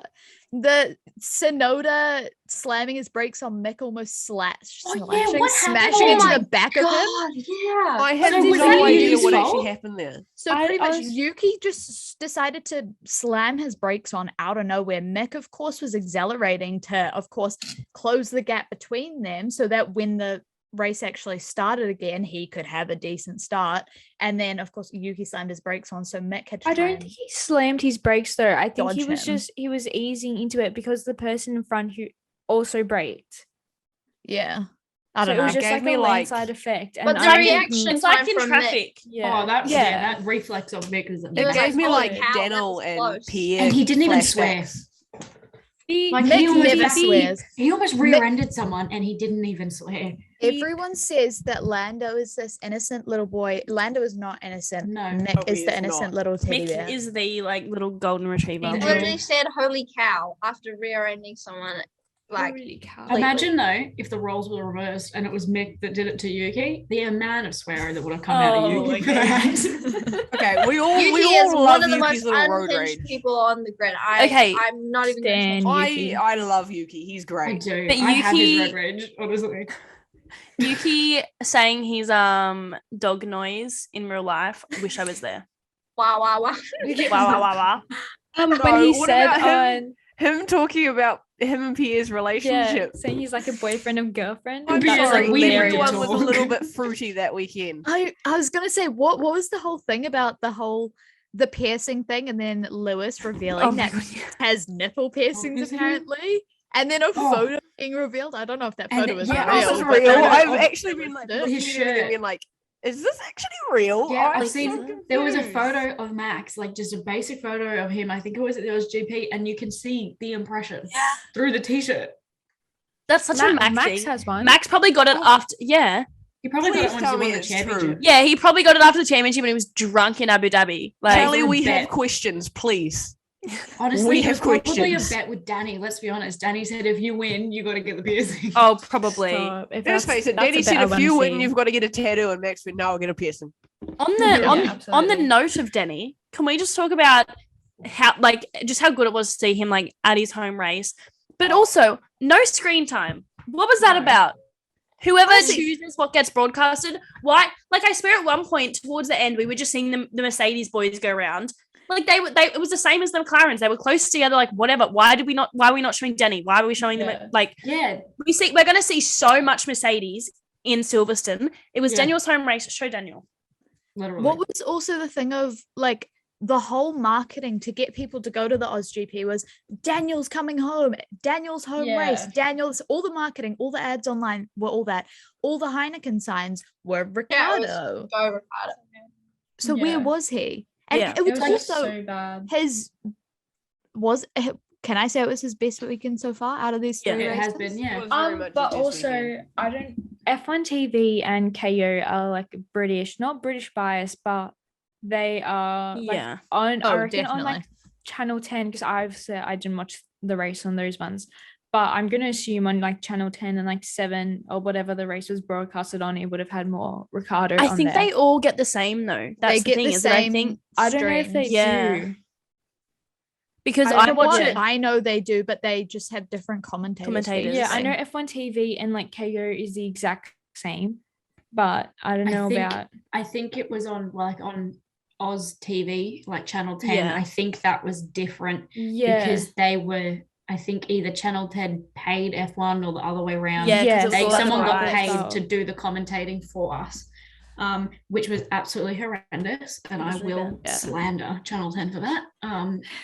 the Sonoda slamming his brakes on Mick almost Oh, yeah, slashing, what happened? smashing Oh into my the back of him. God, yeah. I had So was no that idea Yuki's what fault? actually happened there. So I- pretty I much was- Yuki just decided to slam his brakes on out of nowhere. Mick, of course, was accelerating to, of course, close the gap between them so that when the race actually started again, he could have a decent start. And then, of course, Yuki slammed his brakes on, so Mick had to I try don't and- think he slammed his brakes though. I think he dodge was him. he was easing into it because the person in front who also braked. Yeah. I So don't it know. was just Gave like me, a like- landslide effect. But And the I think reaction It's like time in from traffic. yeah. Oh, that Yeah. that reflex of Mick is It It was gave like, me holy like cow, that Daniel was and close. Pierre. And he didn't even swear. flashbacks. Like Mick he almost, never swears. he almost rear-ended someone and he didn't even swear. Everyone says that Lando is this innocent little boy. Lando is not innocent. No. Mick Oh, is he the is innocent not. little teddy bear. Mick is the like little golden retriever. He Angel. literally said "Holy cow" after rear-ending someone. Like, Holy cow. Imagine though if the roles were reversed and it was Mick that did it to Yuki, the amount of swearing that would have come out of Oh, Yuki. okay. Okay, we all Yuki is love one of the Yuki's most little road unhinged rage. people on the grid. Okay. I'm not even gonna Stan talk- Yuki. I love Yuki. He's I great. do. But I have his Yuki- red rage, honestly. Yuki saying his dog noise in real life. Wish I was there. Wow, wow, wow. Wow, wow, wow, wow. when No, he what said about him? on Him talking about him and Pierre's yeah, relationship. saying he's like a boyfriend and girlfriend. I'm That was sorry, we hilarious. need to Everyone was a talk. little bit fruity that weekend. I was gonna say what was the whole thing about the piercing thing, and then Lewis revealing Oh my that God, he has nipple piercings is he? apparently, and then a Oh. photo being revealed. I don't know if that And photo it- was yeah, real. this is but real. then- I've Oh, actually been like his looking at it shirt. and being like, is this actually real? Yeah, I'm I've seen so there was a confused. photo of Max, like just a basic photo of him. I think it was at the AUSGP, and you can see the impression through the t-shirt. That's such a Max Max thing. has one. Max probably got it after. Yeah, He probably Please got it when tell he me won the it's championship. true. yeah. He probably got it after the championship when he was drunk in Abu Dhabi. Like, Kelly, we bet. have questions, please. Honestly, We it was have probably questions. a bet with Danny. Let's be honest. Danny said if you win, you got to get the piercing. oh, probably. Stop. If Let's face it, that's a Daddy bit said I if wanna you win, see. you've got to get a tattoo, and Max went, no, I'll get a piercing. On the Yeah, on the absolutely. note of Denny, can we just talk about how just how good it was to see him like at his home race, but also no screen time. What was that No. about? Whoever Honestly- chooses what gets broadcasted, why? Like I swear, at one point towards the end, we were just seeing the Mercedes boys go around. Like they it was the same as the McLarens. They were close together. Like whatever. Why are we not showing Denny? Why are we showing Yeah. them? Like Yeah, we're going to see so much Mercedes in Silverstone. It was Yeah. Daniel's home race. Show Daniel. Literally. What was also the thing of like the whole marketing to get people to go to the AUSGP was Daniel's coming home, Daniel's home race, Yeah. Daniel's, all the marketing, all the ads online were all that. All the Heineken signs were Yeah, it was Ricardo. Go Ricardo. So Yeah. where was he? And Yeah. it was, like also so bad. his can I say it was his best weekend so far out of these Yeah, three It races? has been, yeah. It was very much But his best also weekend. I don't F1 TV and KO are like British, not British bias, but they are like Yeah. on I Oh, reckon on like Channel 10, because I didn't watch the race on those ones. But I'm gonna assume on like Channel 10 and like 7 or whatever the race was broadcasted on, it would have had more Ricardo. I on think there. they all get the same though. That's the get thing, the is that I same think I don't know if they streams. Yeah. do. because I I don't watch watch it. it. I know they do, but they just have different commentators. Commentators. Yeah, I know feeds. F1 TV and like KO is the exact same, but I don't know about. I think it was on like on Oz TV, like Channel 10. Yeah. I think that was different Yeah, because they were, I think either Channel 10 paid F1 or the other way around. Yeah, 'cause Yes. it was They, all at the someone got price. paid Well. to do the commentating for us, which was absolutely horrendous. And It was I really will bad, yeah. slander Channel 10 for that.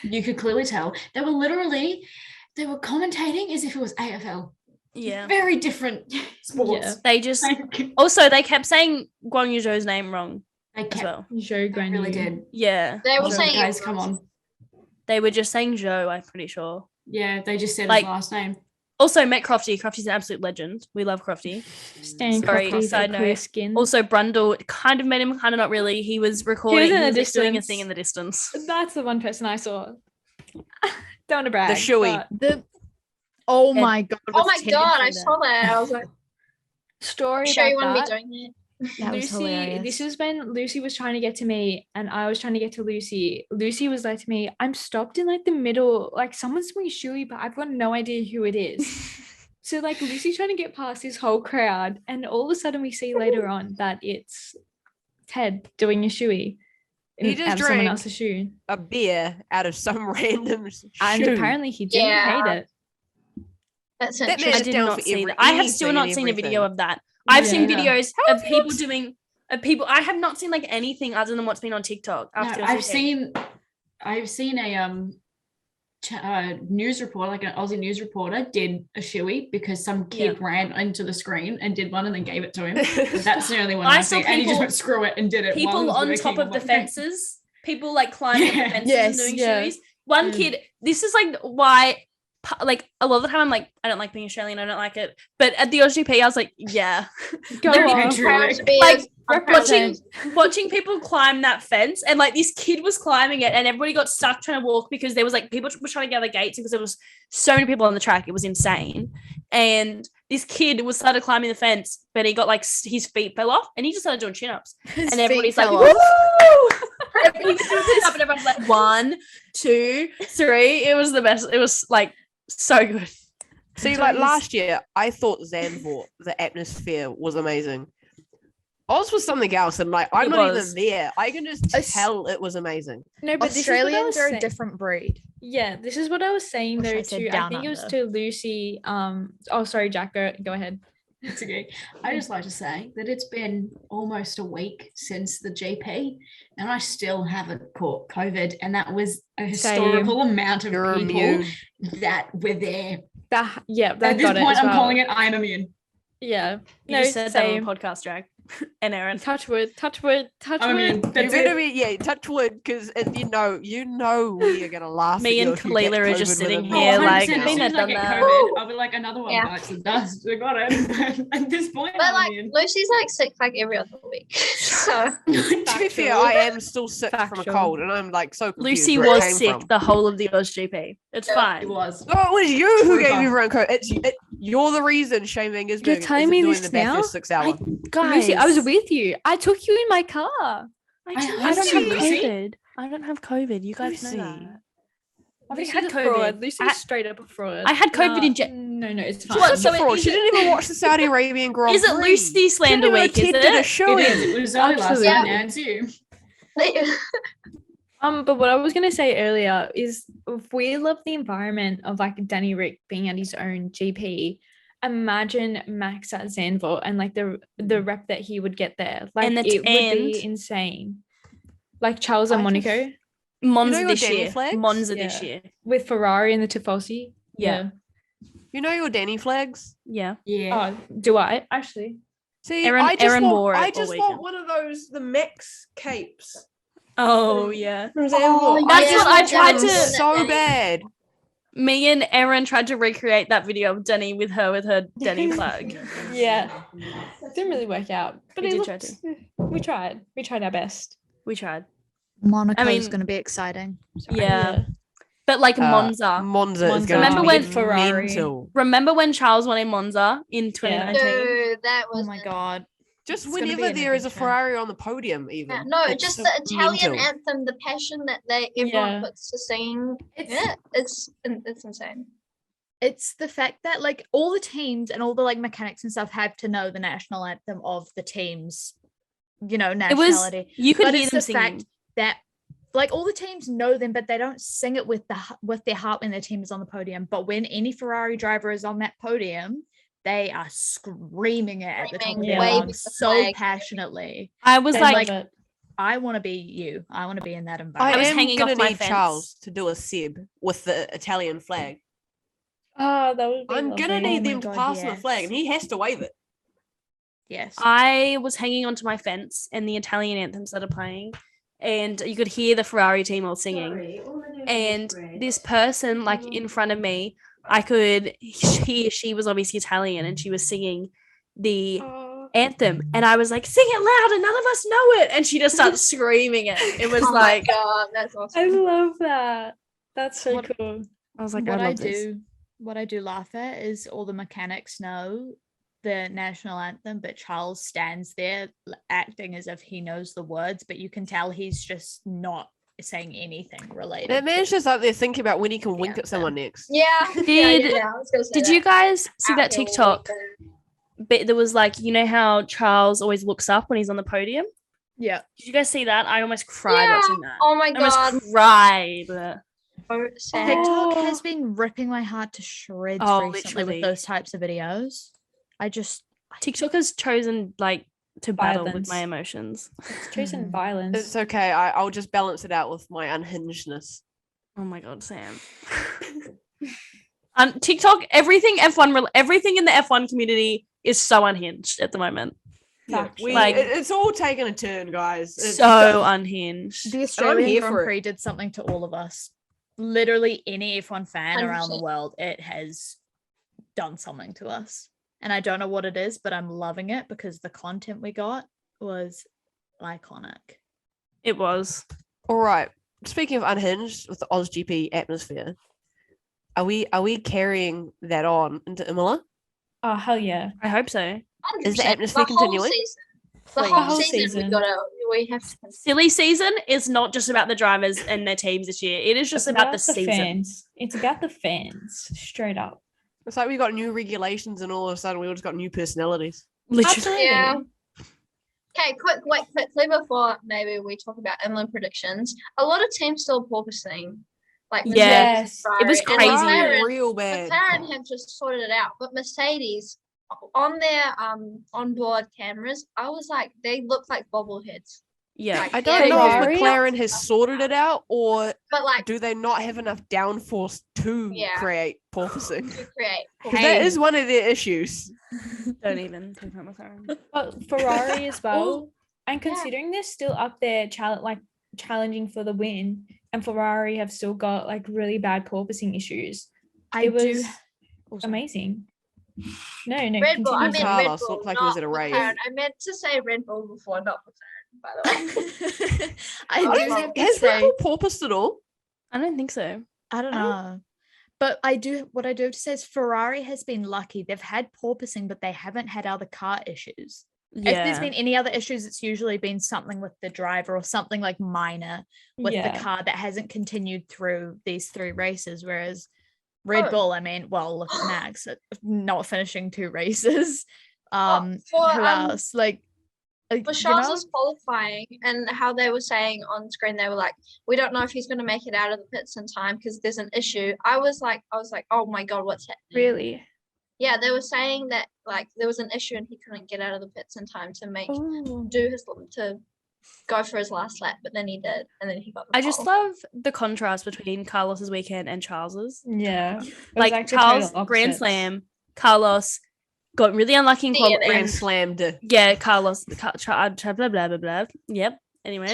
You could clearly tell they were commentating as if it was AFL. Yeah. Very different sports. They just Like, also they kept saying Guang Yuzhou's name wrong they as kept, well. Joe they really Guanyu. did. Yeah. They were So saying guys, it come was- on. They were just saying Zhou, I'm pretty sure. Yeah, they just said Like- his last name. Also met Crofty. Crofty's an absolute legend. We love Crofty. Stan Sorry, Crofty, side the clear note. skin. Also Brundle kind of made him, kind of not really. He was recording, in he the was like, doing a distance. thing in the distance. That's the one person I saw. Don't want to brag. shoey. but Oh And- my god! Oh my with Ted god, I and saw that. I was like, Story sure you about want to that. be doing it. that was Lucy, hilarious. this was when Lucy was trying to get to me and I was trying to get to Lucy. Lucy was like to me, I'm stopped in like the middle, like someone's doing shoey, but I've got no idea who it is. So like Lucy's trying to get past this whole crowd, and all of a sudden we see later on that it's Ted doing a shoey. He just out of someone drank else's shoe. A beer out of some random And shoe. apparently he didn't Yeah. hate it. That's That interesting. I man's did down not for see every- that. I have still anything not and seen a video everything. of that. I've seen Yeah. videos How of have you not people doing people. I have not seen like anything other than what's been on TikTok. No, After I've seen a news reporter, like an Aussie news reporter, did a shoey because some kid ran into the screen and did one and then gave it to him. That's the only one I I saw see. And he just people- went screw it and did it. while he people was on working. top I'm of the like, fences. People like climbing up the Yeah. fences Yes, and doing yeah. shoeys. One kid. This is like why. Like a lot of the time, I'm like, I don't like being Australian. I don't like it. But at the OGP, I was like, yeah. Go Literally, on. I'm I'm proud to be Like, I'm proud to watching be- watching people climb that fence, and like this kid was climbing it, and everybody got stuck trying to walk because there was like people were trying to gather gates because there was so many people on the track. It was insane. And this kid was started climbing the fence, but he got like his feet fell off, and he just started doing chin ups. His And everybody's feet like, fell woo! off. Everybody was doing this up, and everyone's like 1, 2, 3. It was the best. It was like so good. See, like last year, I thought Zandvoort, the atmosphere was amazing. Oz was something else, and like I'm It not was. even there. I can just Us- tell it was amazing. No, but this is what I Australians was are a saying. different breed. Yeah, this is what I was saying Wish I though said too. I down think it was under. to Lucy. Oh, sorry, Jack. Go ahead. It's okay. I just like to say that it's been almost a week since the GP, and I still haven't caught COVID. And that was a historical amount of You're people immune. that were there. That yeah, that At this got it point, as I'm well. calling it I'm immune. Yeah. You just said that on the podcast, Jack. And Erin. Touch wood. Touch wood. Touch I mean, wood. that's You're gonna it. be touch wood, because you know we are gonna laugh. Me at you and if you get Khalila are just COVID sitting within here the like, month As been soon there, as I done get that. COVID, I'll be like, another one Yeah. bites the dust. I got it. At this point, But I'm like immune. Lucy's like sick like every other week. So to be fair, I am still sick from a Factual. cold, and I'm like so confused Lucy where it was came sick from. the whole of the OSGP. It's Yeah, fine. It was. Oh, it was you who True gave call. everyone COVID. You're the reason shaming is You're telling me doing this the Bathurst now? 6 hour. Guys, Lucy, I was with you. I took you in my car. I don't Lucy. have COVID. I don't have COVID. You guys know Lucy. that. I've Lucy's had a COVID. fraud. Lucy's I- straight up a fraud. I had COVID in No, it's fine. What, Such so a fraud. is She it- didn't even watch the Saudi Arabian Grand Is it Prix. Lucy Slander She Week? Is attempted a it? show It is. It was only last Absolutely. night. Now it's you. But what I was gonna say earlier is if we love the environment of like Danny Rick being at his own GP, imagine Max at Zandvoort and like the rep that he would get there. Like And it would be insane. Like Charles and Monaco Monza your this Danny year. flags? Monza this Yeah. year. with Ferrari and the Tifosi. Yeah. You know your Danny flags? Yeah. Yeah. Oh, do I actually? See, Erin- I just Erin want, wore it I all just weekend. want one of those, the Max capes. Oh yeah. From Oh, Zandvoort. That's what I tried want them to- so bad. Me and Erin tried to recreate that video of Denny with her Denny flag. Yeah. It didn't really work out, but We it did try looked, we tried. We tried our best. We tried. Monaco's mean- going to be exciting. Yeah. But like Monza. Monza is Monza. going Remember to when be Ferrari- mental. Remember when Charles won in Monza in 2019? Dude, that Oh was my god. Just It's gonna be whenever an there is a adventure. Ferrari on the podium, even. Yeah, no, It's just the Italian mental. anthem, the passion that everyone Yeah. puts to sing. It's- It's insane. It's the fact that like all the teams and all the like mechanics and stuff have to know the national anthem of the team's, It was nationality. you could But hear it's them the singing. fact that like all the teams know them, but they don't sing it with their heart when their team is on the podium. But when any Ferrari driver is on that podium, they are screaming it at the top of Screaming, their waving lungs the so flag. passionately. I was Then, like, like, I want to be you. I want to be in that I environment. was am hanging going off to my need fence. Charles to do a Seb with the Italian flag. Oh, that would be I'm going to lovely. need my them to God, pass on the flag, yes. and he has to wave it. Yes. I was hanging onto my fence and the Italian anthems that are playing, and you could hear the Ferrari team all singing. And this person, like in front of me, I could hear she was obviously Italian and she was singing the anthem, and I was like, "Sing it loud, and none of us know it." And she just started screaming it. It was Oh like, my god, that's I awesome. love that. That's so What- cool. I was like, what I I love this. do, what I do laugh at is all the mechanics know the national anthem, but Charles stands there acting as if he knows the words, but you can tell he's just not saying anything related. That man's to- just up there thinking about when he can wink Yeah, at someone next. Yeah. Did- I was gonna say Did you that. guys see that Outfield TikTok? weekend. But there was like, you know how Charles always looks up when he's on the podium? Yeah. Did you guys see that? I almost cried Yeah. watching that. Oh my I almost god. cried. So sad. TikTok Oh. has been ripping my heart to shreds Oh, recently literally. with those types of videos. TikTok has chosen like to battle with Violence. my emotions. It's chosen Mhm. violence. It's okay. I'll just balance it out with my unhingedness. Oh my god, Sam. TikTok, everything F1, everything in the F1 community is so unhinged at the moment. Yeah, Factual. Like- it's all taken a turn, guys. It's So unhinged. The Australian here Grand for it. Prix did something to all of us. Literally any F1 fan around the 100%. world, it has done something to us. And I don't know what it is, but I'm loving it because the content we got was iconic. It was. all right. Speaking of unhinged with the AUSGP atmosphere, are we carrying that on into Imola? Oh, hell yeah. I hope so. Is the 100%. atmosphere whole continuing? season. The Please. whole, The whole season, season. we have to. Silly season is not just about the drivers and their teams this year. It is just It's about the season. fans. It's about the fans, straight up. It's like we got new regulations, and all of a sudden we all just got new personalities. Literally. Absolutely. Yeah. Okay, quickly before maybe we talk about inland predictions. A lot of teams still porpoising. Like Yeah. Mercedes, It was Ferrari, and crazy. McLaren- Real bad. McLaren have just sorted it out, but Mercedes on their onboard cameras, I was like, they look like bobbleheads. Yeah. Like, I don't know Ferrari? if McLaren has sorted it out, or But like do they not have enough downforce to Yeah. create porpoising? to create. 'Cause that is one of their issues. Don't even talk about McLaren. But Ferrari as well. Oh, And yeah. considering they're still up there challenging for the win, and Ferrari have still got like really bad porpoising issues. I It was do. Oh, sorry. amazing. No, Red Bull. I continue. meant Red Carlos Bull. looked like he was not at a rave. McLaren. I meant to say Red Bull before, not McLaren. By the way. I Oh, do yeah. have to Has Red say, Bull porpoised at all? I don't think so. I don't know. But what I do have to say is Ferrari has been lucky. They've had porpoising, but they haven't had other car issues. If there's been any other issues, it's usually been something with the driver or something like minor with Yeah. the car that hasn't continued through these 3 races. Whereas Red Oh. Bull, I mean, well, look at Max not finishing 2 races. for, Who else? Like, For you know? Charles's qualifying and how they were saying on screen, they were like, we don't know if he's going to make it out of the pits in time because there's an issue. I was like, oh my God, what's happening? Really? Yeah, they were saying that like there was an issue and he couldn't get out of the pits in time to to go for his last lap, but then he did, and then he got the I just pole. love the contrast between Carlos's weekend and Charles's. Yeah. Like Charles Grand Slam, Carlos got really unlucky in DNF. Grand slammed. Yeah, Carlos blah blah blah blah. Yep. Anyway,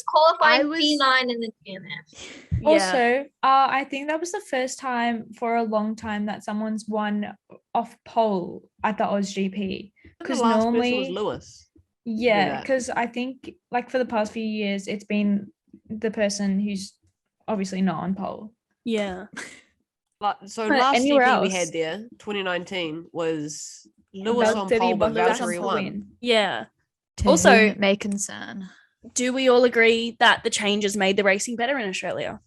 Qualifying P9 in the DNF. yeah. Also, I think that was the first time for a long time that someone's won off pole at the AUSGP. Because normally was Lewis. Yeah, that. because I think like for the past few years, it's been the person who's obviously not on pole. Yeah. So But last anywhere GP we else. had there, 2019, was Lewis on Valtteri pole, but Bottas on Valtteri pole won. win. Yeah. To Also- whom it may concern. Do we all agree that the changes made the racing better in Australia?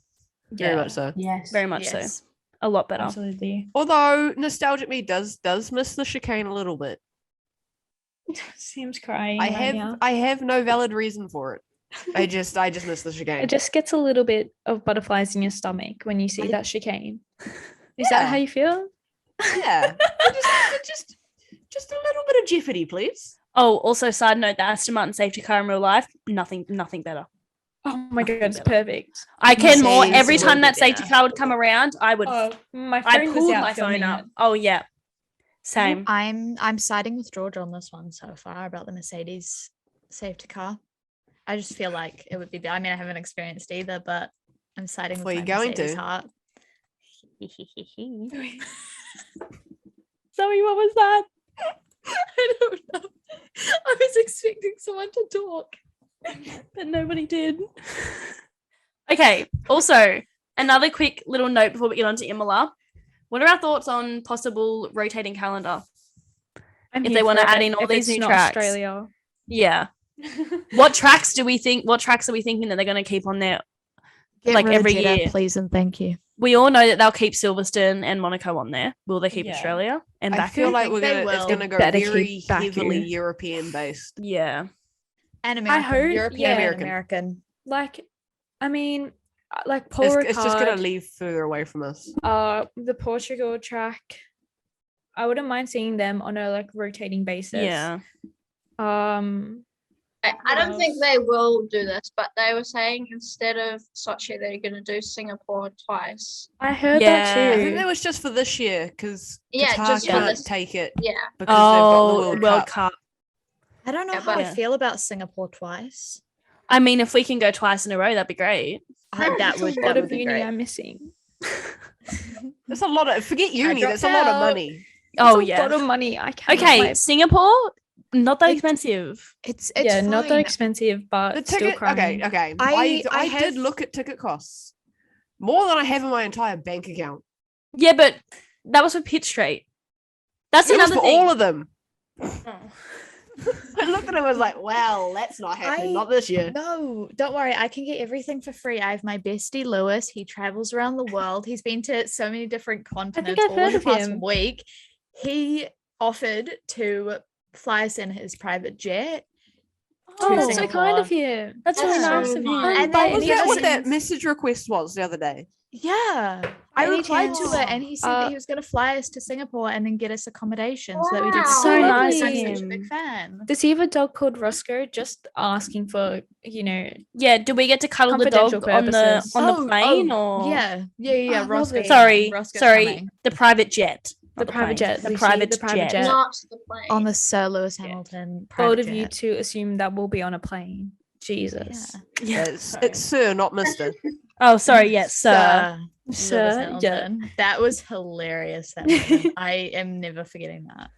Very much so. Yes. Very much so. Yes. A lot better. Absolutely. Although nostalgic me does miss the chicane a little bit. Seems crying. I right have now. I have no valid reason for it. I just miss the chicane. It just gets a little bit of butterflies in your stomach when you see that chicane. Is Yeah. that how you feel? Yeah. just a little bit of jeopardy, please. Oh, also side note, the Aston Martin safety car in real life, nothing better. Oh my god, it's better. perfect. I can more Mercedes every will time be that safety better. car would come around, I would My I phone was pulled out my phone filming up. it. Oh yeah. Same. I'm siding with George on this one so far about the Mercedes safety car. I just feel like it would be. I mean, I haven't experienced either, but I'm siding Well, with you're my going Mercedes to. heart. Zoe, what was that? I don't know. I was expecting someone to talk. But nobody did. Okay. Also, another quick little note before we get on to Imola. What are our thoughts on possible rotating calendar? If they wanna add in all these new tracks. Australia. Yeah. What tracks are we thinking that they're going to keep on there? Get Like rid of every Jeddah, year. please and thank you. We all know that they'll keep Silverstone and Monaco on there. Will they keep Yeah. Australia and I Baku? feel like think they it's will. gonna go Better very keep Baku. heavily European based. Yeah. And American, hope- European, yeah. and American. Like, I mean, like Paul It's just gonna Ricard, leave further away from us. the Portugal track. I wouldn't mind seeing them on a like rotating basis. Yeah. I don't think they will do this, but they were saying instead of Sochi, they're going to do Singapore twice. I heard Yeah. that I too. think that was just for this year because Yeah, Qatar just for can't this- take it Yeah. because they've got Oh, the World World Cup. Cup. I don't know Yeah, how I but- feel about Singapore twice. I mean, if we can go twice in a row, that'd be great. That That's would a lot that of would be uni great. I'm missing. That's a lot of forget uni. dropped That's a lot of out. money. Oh, It's a lot yeah. of money. I can't. Okay, Singapore, not that It's- expensive. It's Yeah, not that fine. expensive, but The still ticket. crying. Okay. I I have- did look at ticket costs more than I have in my entire bank account. Yeah, but that was for Pitt Street. That's It was another for thing. all of them. Oh. I looked at it and was like, well, that's not happening. I- Not this year. No, don't worry. I can get everything for free. I have my bestie Lewis. He travels around the world. He's been to so many different continents I've all in heard the of past him. week. He offered to fly us in his private jet. Oh, to that's so Singapore. kind of you. That's really That's nice so of nice. him. And then Was he that just- what that message request was the other day? Yeah, I Any replied to chance- it, and he said that he was going to fly us to Singapore and then get us accommodation so that we did. Wow. So I'm nice such of a him. big fan. Does he have a dog called Roscoe? Just asking for, Yeah, do we get to cuddle the dog Confidential on the purposes. plane or Yeah. Oh, Roscoe, Sorry, Roscoe's sorry, coming. the private jet. The not private plane. jet. The We see private the private jet. jet. Not the plane. on the Sir Lewis Yeah. Hamilton bold private of you jet. to assume that will be on a plane. Jesus. Yeah. It's Sir, not Mister. Oh, sorry. Yes, sir. Lewis Sir, yeah. Hamilton. That was hilarious. That moment. I am never forgetting that.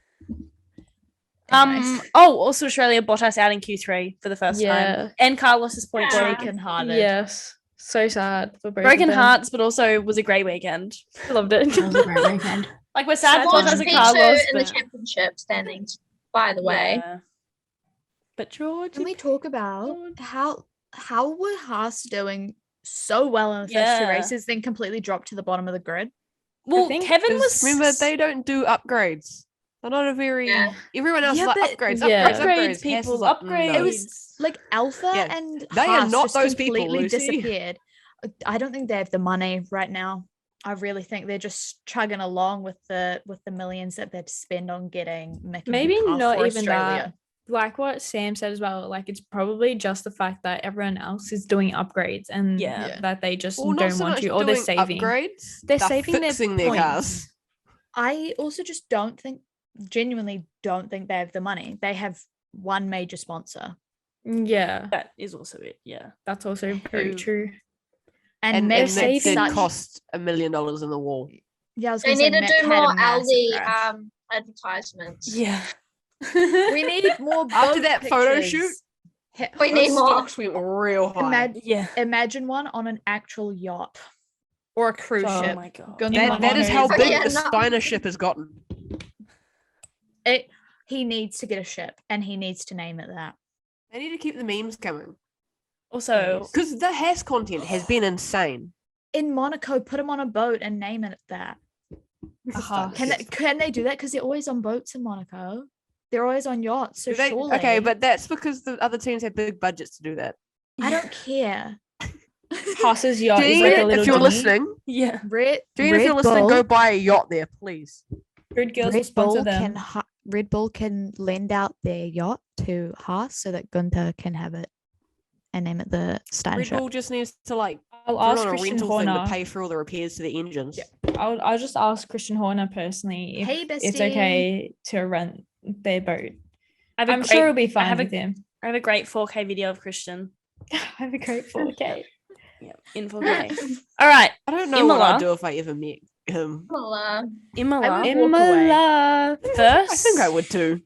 Anyways, Oh, also Australia Bottas out in Q3 for the first Yeah. time, and Carlos's point Yeah. streak. broken hearted. Yes. So sad for both Broken of them. hearts, but also was a great weekend. Loved it. That was a great weekend. Like we're sad for Sad Bottas times. and P2 Carlos, in the but championship standings, by the way. yeah. But George, Can we talk about George. how were Haas doing so well in the first two Yeah. races, then completely dropped to the bottom of the grid? well, think Kevin 'Cause was remember, they don't do upgrades. They're not a very. Yeah. Everyone else Yeah, is like but- upgrades, Yeah. upgrades, upgrades, upgrades. Hess people, is like, upgrades. no. It was like Alpha Yeah, and they are Haas not just those people, completely Lucy. disappeared. I don't think they have the money right now. I really think they're just chugging along with the millions that they'd spend on getting Mick a Maybe new car not for even Australia. that. Like what Sam said as well, like it's probably just the fact that everyone else is doing upgrades and Yeah. that they just Well, not don't so want much to, or they're doing saving. upgrades. They're saving their fixing their points. cars. I also just genuinely don't think they have the money. They have one major sponsor. Yeah, That is also it. Yeah. that's also very Who- true. And they're Mick saving- had did such, cost $1 million in the wall. yeah, I was They gonna say need to Mick do had a more massive Aldi crash. advertisements. Yeah. We need more After boat that photo pictures. shoot, We need those more. stocks went real high. Yeah. Imagine one on an actual yacht or a cruise Oh ship. my God. Gone That is how Oh, big yeah, the no. Steiner ship has gotten. He needs to get a ship, and he needs to name it that. They need to keep the memes coming Also, because the Haas content has been insane. In Monaco, put him on a boat and name it that. Uh-huh. Can they do that? Because they're always on boats in Monaco. They're always on yachts. So Do they- surely. okay, but that's because the other teams have big budgets to do that. I don't care. Haas's yacht is Dean, like a little if you're dinghy. listening, yeah. Dean, if you're listening, go buy a yacht there, please. Grid Girls will sponsor them. Red Bull can lend out their yacht to Haas so that Gunther can have it and name it the Steiner Red ship. Bull just needs to like I'll put ask on a Christian rental Horner. thing to pay for all the repairs to the engines. I'll just ask Christian Horner personally if Hey, it's bestie. okay to rent their boat. I have a I'm great, sure it'll be I fine have with him. I have a great 4K video of Christian. I have a great 4K. Yeah. In 4K. All right. I don't know what I'd Imola. do if I ever met him. Well, Imola. would walk away. Imola. First. I think I would too.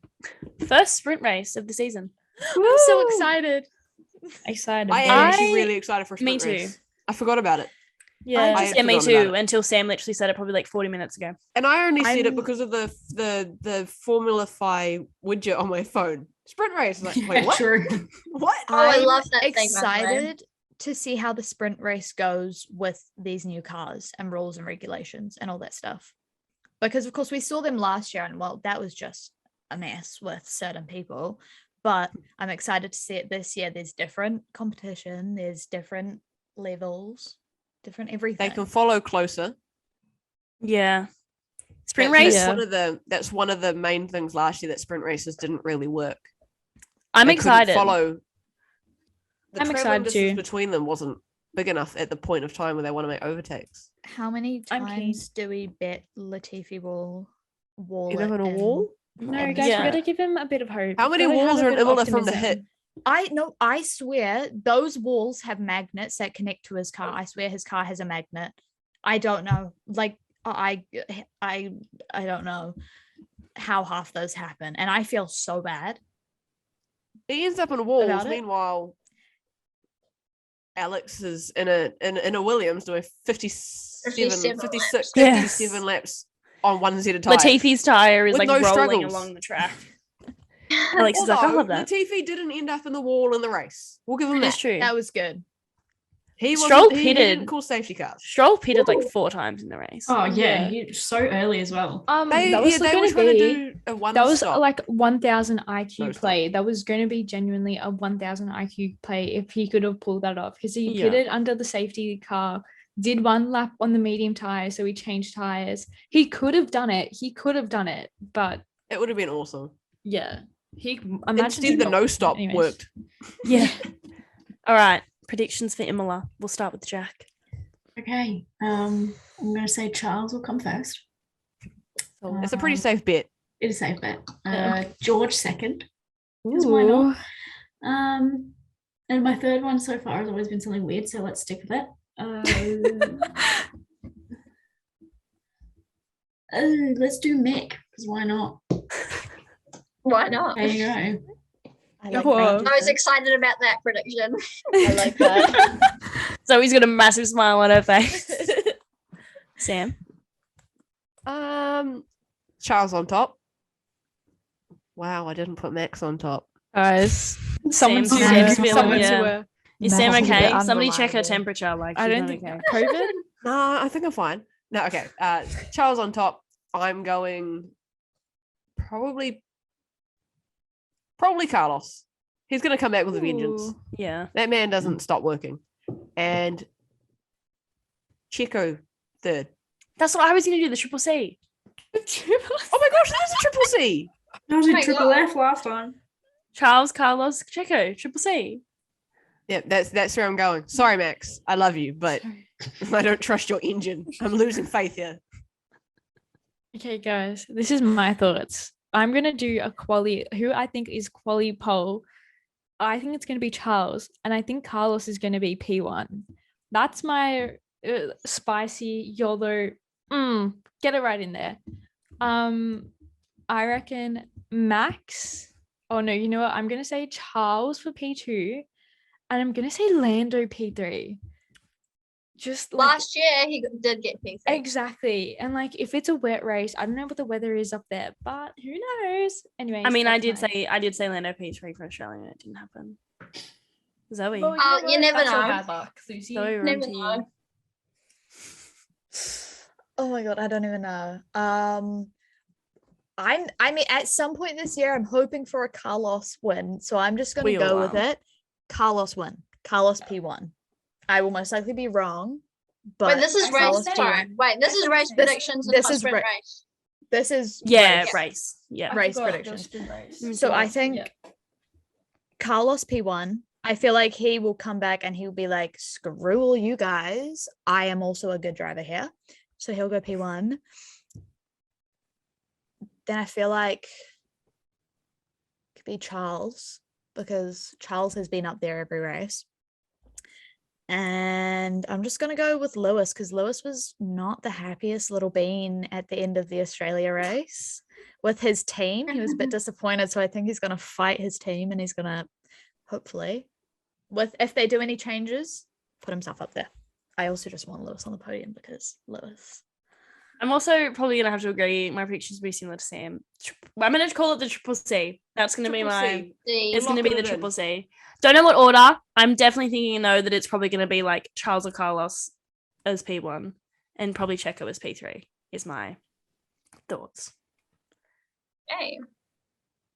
First sprint race of the season. I'm so excited. Excited. I am boys. actually really excited for a Me sprint too. race. I forgot about it. Yeah. I had Yeah, me forgotten about too. it. Until Sam literally said it probably like 40 minutes ago. And I only said it I'm- because of the Formulify widget on my phone. Sprint race. Like, Yeah, wait, what? true. What? Oh, I I'm love that thing, by the way. excited to see how the sprint race goes with these new cars and rules and regulations and all that stuff. Because of course we saw them last year and well, that was just a mess with certain people. But I'm excited to see it this year. There's different competition, there's different levels, different everything. They can follow closer. Yeah. Sprint That's race. Yeah. That's one of the main things last year that sprint races didn't really work. I'm They couldn't excited. Follow. The I'm traveling excited distance too. between them wasn't big enough at the point of time where they want to make overtakes. How many I'm keen. times do we bet Latifi will wall You it live in a in- wall? No, and guys, Yeah. we gotta give him a bit of hope. How many Gotta have walls a are in bit of Imola from the hit? optimism. I swear those walls have magnets that connect to his car. I swear his car has a magnet. I don't know. Like I don't know how half those happen. And I feel so bad. He ends up in walls. About it? Meanwhile, Alex is in a Williams doing 57, 57 56, laps. Yes. 57 laps on one set of tires. Latifi's tire is With like no rolling struggles. along the track. Alex is like, I Although, love that. Latifi didn't end up in the wall in the race. We'll give him It's that. true. That was good. He Stroll wasn't, he didn't pitted. call safety cars. Stroll pitted like 4 times in the race. Oh yeah, Yeah. he so early as well. They, that was yeah, still they were gonna trying to be. do a one That was stop. like 1,000 IQ No stop. play. That was going to be genuinely a 1,000 IQ play if he could have pulled that off because he Yeah. pitted under the safety car, did one lap on the medium tire, so he changed tires. He could have done it. But It would have been awesome. yeah, he imagine Instead, the no stop Anyways. worked. Yeah. All right. Predictions for Imola. We'll start with Jack. Okay, I'm gonna say Charles will come first. It's a pretty safe bet. It is a safe bet. Yeah. George second. Because why not? Ooh. And my third one so far has always been something weird, so let's stick with it. Let's do Mick, because why not? Why not? There you go. I like Whoa. that. I was excited about that prediction. I like that. Zoe's got a massive smile on her face. Sam. Charles on top. Wow, I didn't put Max on top. Guys, someone Sam's to feeling- someone yeah. to her. Is Sam Max is a okay? bit Somebody check her unreliable. temperature. Like I she's don't not think okay. COVID. No, I think I'm fine. No, okay. Charles on top. I'm going probably Carlos. He's going to come back with a vengeance. Ooh. Yeah. That man doesn't stop working. And Checo third. That's what I was going to do, the Triple C. Oh my gosh, that is a triple C. I was in my Triple God. F last time. Charles, Carlos, Checo, Triple C. Yeah, that's where I'm going. Sorry, Max. I love you, but I don't trust your engine. I'm losing faith here. Okay, guys, this is my thoughts. I'm gonna do a quali. Who I think is quali pole. I think it's gonna be Charles, and I think Carlos is gonna be P1. That's my spicy YOLO. Get it right in there. I reckon Max. Oh no, you know what? I'm gonna say Charles for P2, and I'm gonna say Lando P3. Just like, Last year he did get P3. exactly, and like if it's a wet race, I don't know what the weather is up there, but who knows? Anyway, I mean, I did say Lando P3 for Australia and it didn't happen. Zoe. You never That's your know. bad luck, Lucy. Zoe, run Never to know. you. Oh my god, I don't even know. I mean, at some point this year, I'm hoping for a Carlos win, so I'm just gonna We all go with are. it. Carlos win. Carlos P1. I will most likely be wrong, but Wait, this is I race. said Sorry. same. Wait, this is race This- predictions and this not is sprint ra- race. this is Yeah, race. race. Yeah. Race predictions. Mm, So I Sure. think Carlos P1. I feel like he will come back and he'll be like, screw all you guys. I am also a good driver here. So he'll go P1. Then I feel like it could be Charles because Charles has been up there every race. And I'm just going to go with Lewis because Lewis was not the happiest little bean at the end of the Australia race with his team. He was a bit disappointed. So I think he's going to fight his team and he's going to hopefully, if they do any changes, put himself up there. I also just want Lewis on the podium because Lewis. I'm also probably going to have to agree. My predictions will be similar to Sam. I'm going to call it the Triple C. That's going to be Triple my... C. D. It's going to Lock be the it in. Triple C. Don't know what order. I'm definitely thinking, though, that it's probably going to be like Charles or Carlos as P1 and probably Checo as P3 is my thoughts. Okay.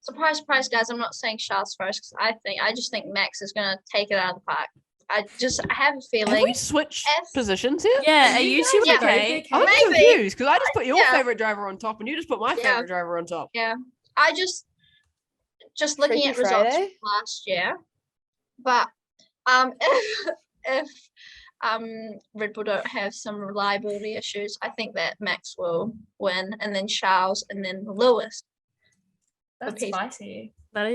Surprise, surprise, guys. I'm not saying Charles first because I just think Max is going to take it out of the park. I have a Have feeling. we switched F- positions here? Yeah, are you two Yeah. okay? I'm Maybe. confused because I just put your Yeah. favorite driver on top and you just put my Yeah. favorite driver on top. Yeah, I just looking Freaky at results Friday? from last year, but if Red Bull don't have some reliability issues, I think that Max will win, and then Charles, and then Lewis. That's P- spicy. That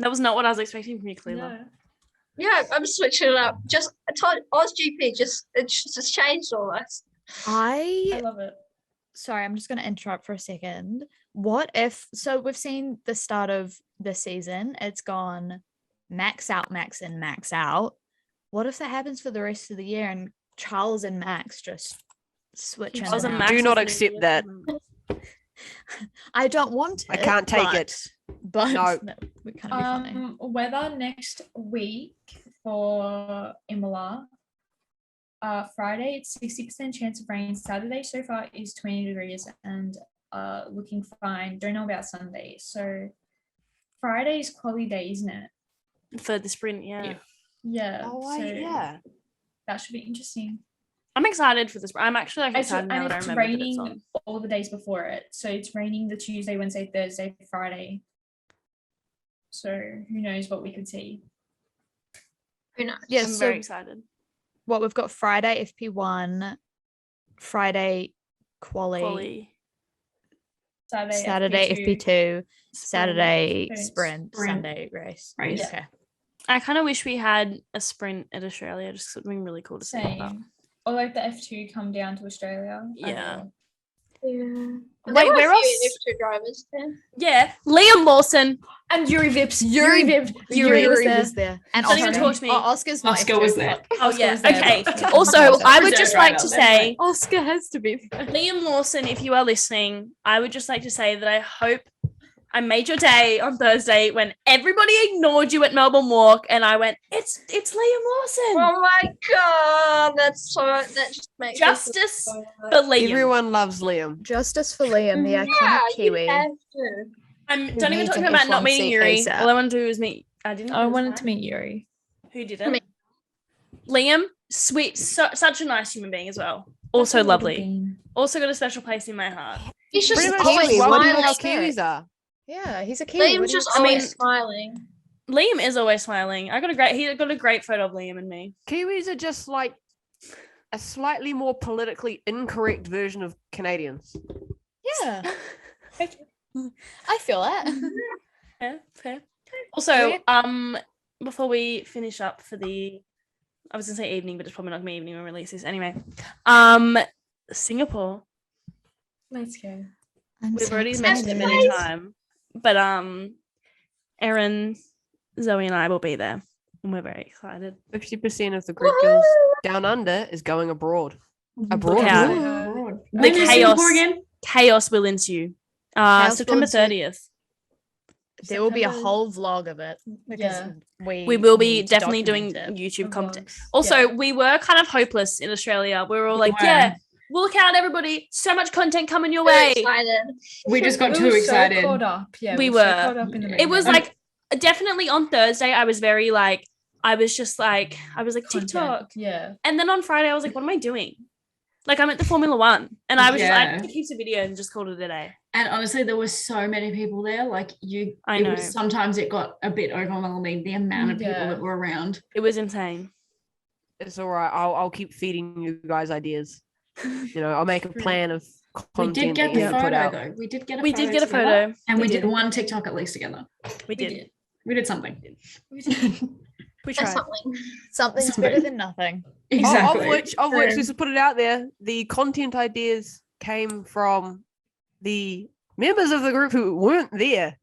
was not what I was expecting from you, Cleveland. No. Yeah, I'm switching it up. I told AUSGP it just changed all this. I love it. Sorry, I'm just going to interrupt for a second. What if, so we've seen the start of the season, it's gone max out, max in, max out. What if that happens for the rest of the year and Charles and Max just switch in Charles and and out? Do Max not is accept the- that. I don't want it. I can't take it. But No. we kind of be funny. Weather next week for Imola. Friday it's 60% chance of rain. Saturday so far is 20 degrees and looking fine. Don't know about Sunday. So Friday is quality day, isn't it? For the sprint, yeah. Yeah. Oh, so yeah. that should be interesting. I'm excited for this. I'm actually like It's, excited now and that I it's remember that it's raining on. all the days before it. So it's raining the Tuesday, Wednesday, Thursday, Friday. So who knows what we could see. Who knows? Yeah, I'm so very excited. what we've got Friday FP1, Friday quali, Saturday FP2, Saturday sprint, Sunday race. Race. Okay. I kind of wish we had a sprint at Australia, just something really cool to see. About. Same. Or like the F2 come down to Australia. as Yeah. well. Wait, where else? F2 drivers there. Yeah, Liam Lawson. And Yuri Vips. Yuri Yuri was there. And Don't even Oscar. talk to me. Oh, Oscar's not Oscar F2, was there. but Oh Oscar yeah. was there, Okay. but- Also, I would just like to Reserve say, Oscar has to be there. Liam Lawson, if you are listening, I would just like to say that I hope I made your day on Thursday when everybody ignored you at Melbourne Walk, and I went, "It's Liam Lawson." Oh my god, that just makes me feel Justice so for good. Liam. Everyone loves Liam. Justice for Liam, the iconic Yeah, Kiwi. you have to. Don't even needs talk an about not F1 meeting seat Yuri. ASAP. All I wanted to do was meet. I didn't. I wanted to meet Yuri. Who didn't? Liam, sweet, such a nice human being as well. Also That's a little lovely. bean. Also got a special place in my heart. He's just Pretty much always Kiwi. Welcome to smiling. how Kiwis are. Yeah, he's a Kiwi. Liam's just I mean- always smiling. Liam is always smiling. He got a great photo of Liam and me. Kiwis are just like a slightly more politically incorrect version of Canadians. Yeah. I feel that. Fair. Also, before we finish up for I was gonna say evening, but it's probably not gonna be evening when we release this anyway. Singapore. Let's go. We've already mentioned it many times, but Erin, Zoe, and I will be there, and we're very excited. 50% of the Greek girls down under is going abroad. Abroad. Yeah. Abroad. The When is chaos. Singapore again? Chaos will ensue. Chaos September will ensue. 30th. There will be a September- whole vlog of it. Because Yeah. We will be need to definitely doing document it. YouTube content. Vlogs. Also, Yeah. we were kind of hopeless in Australia. We were all We like, were. yeah, look out, everybody. So much content coming your Very way. excited. We just got We too were excited. So caught up. Yeah, We were so were. caught up in the It was moment. like, definitely on Thursday, I was very like, I was like, Content. TikTok. Yeah. And then on Friday, I was like, what am I doing? Like, I'm at the Formula One. And I was just Yeah. like, I keep a video and just called it a day. And honestly, there were so many people there. Like I it know. was, sometimes it got a bit overwhelming, the amount of people Yeah. that were around. It was insane. It's all right. I'll keep feeding you guys ideas. You know, I'll make a plan of We content did get that the you can put photo out. though. We did get a We photo. did get a together, photo. And we We did did. one TikTok at least together. We did. We did something. We That's tried. something. Something's Something. better than nothing. Exactly. Of which, True. just to put it out there, the content ideas came from the members of the group who weren't there.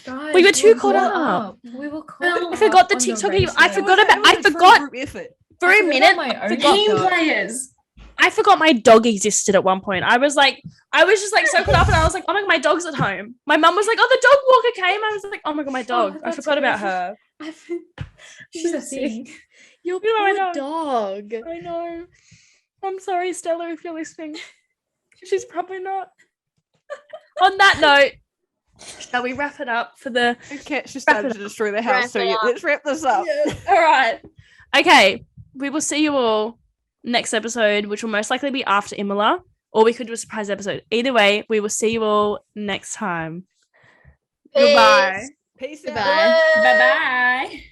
Guys, We were too were caught caught up. We were caught Well, up. I forgot the on TikTok. race I day. forgot about. It was I a true forgot group effort. for I a forgot minute. my I own forgot- Team TikTok. players. I forgot my dog existed at one point. I was just like so caught up, and I was like, oh my god, my dog's at home. My mum was like, oh, the dog walker came. I was like, oh my god, my dog. I that's forgot about right. her. She's a thing. Your You know, I poor know. dog. I know. I'm sorry, Stella, if you're listening. She's probably not. On that note, shall we wrap it up for the The cats just started to destroy the house. So Wrap it yeah, up. let's wrap this up. all right. Okay. We will see you all next episode, which will most likely be after Imola, or we could do a surprise episode. Either way, we will see you all next time. Goodbye. Peace. Peace out. Goodbye. Bye bye.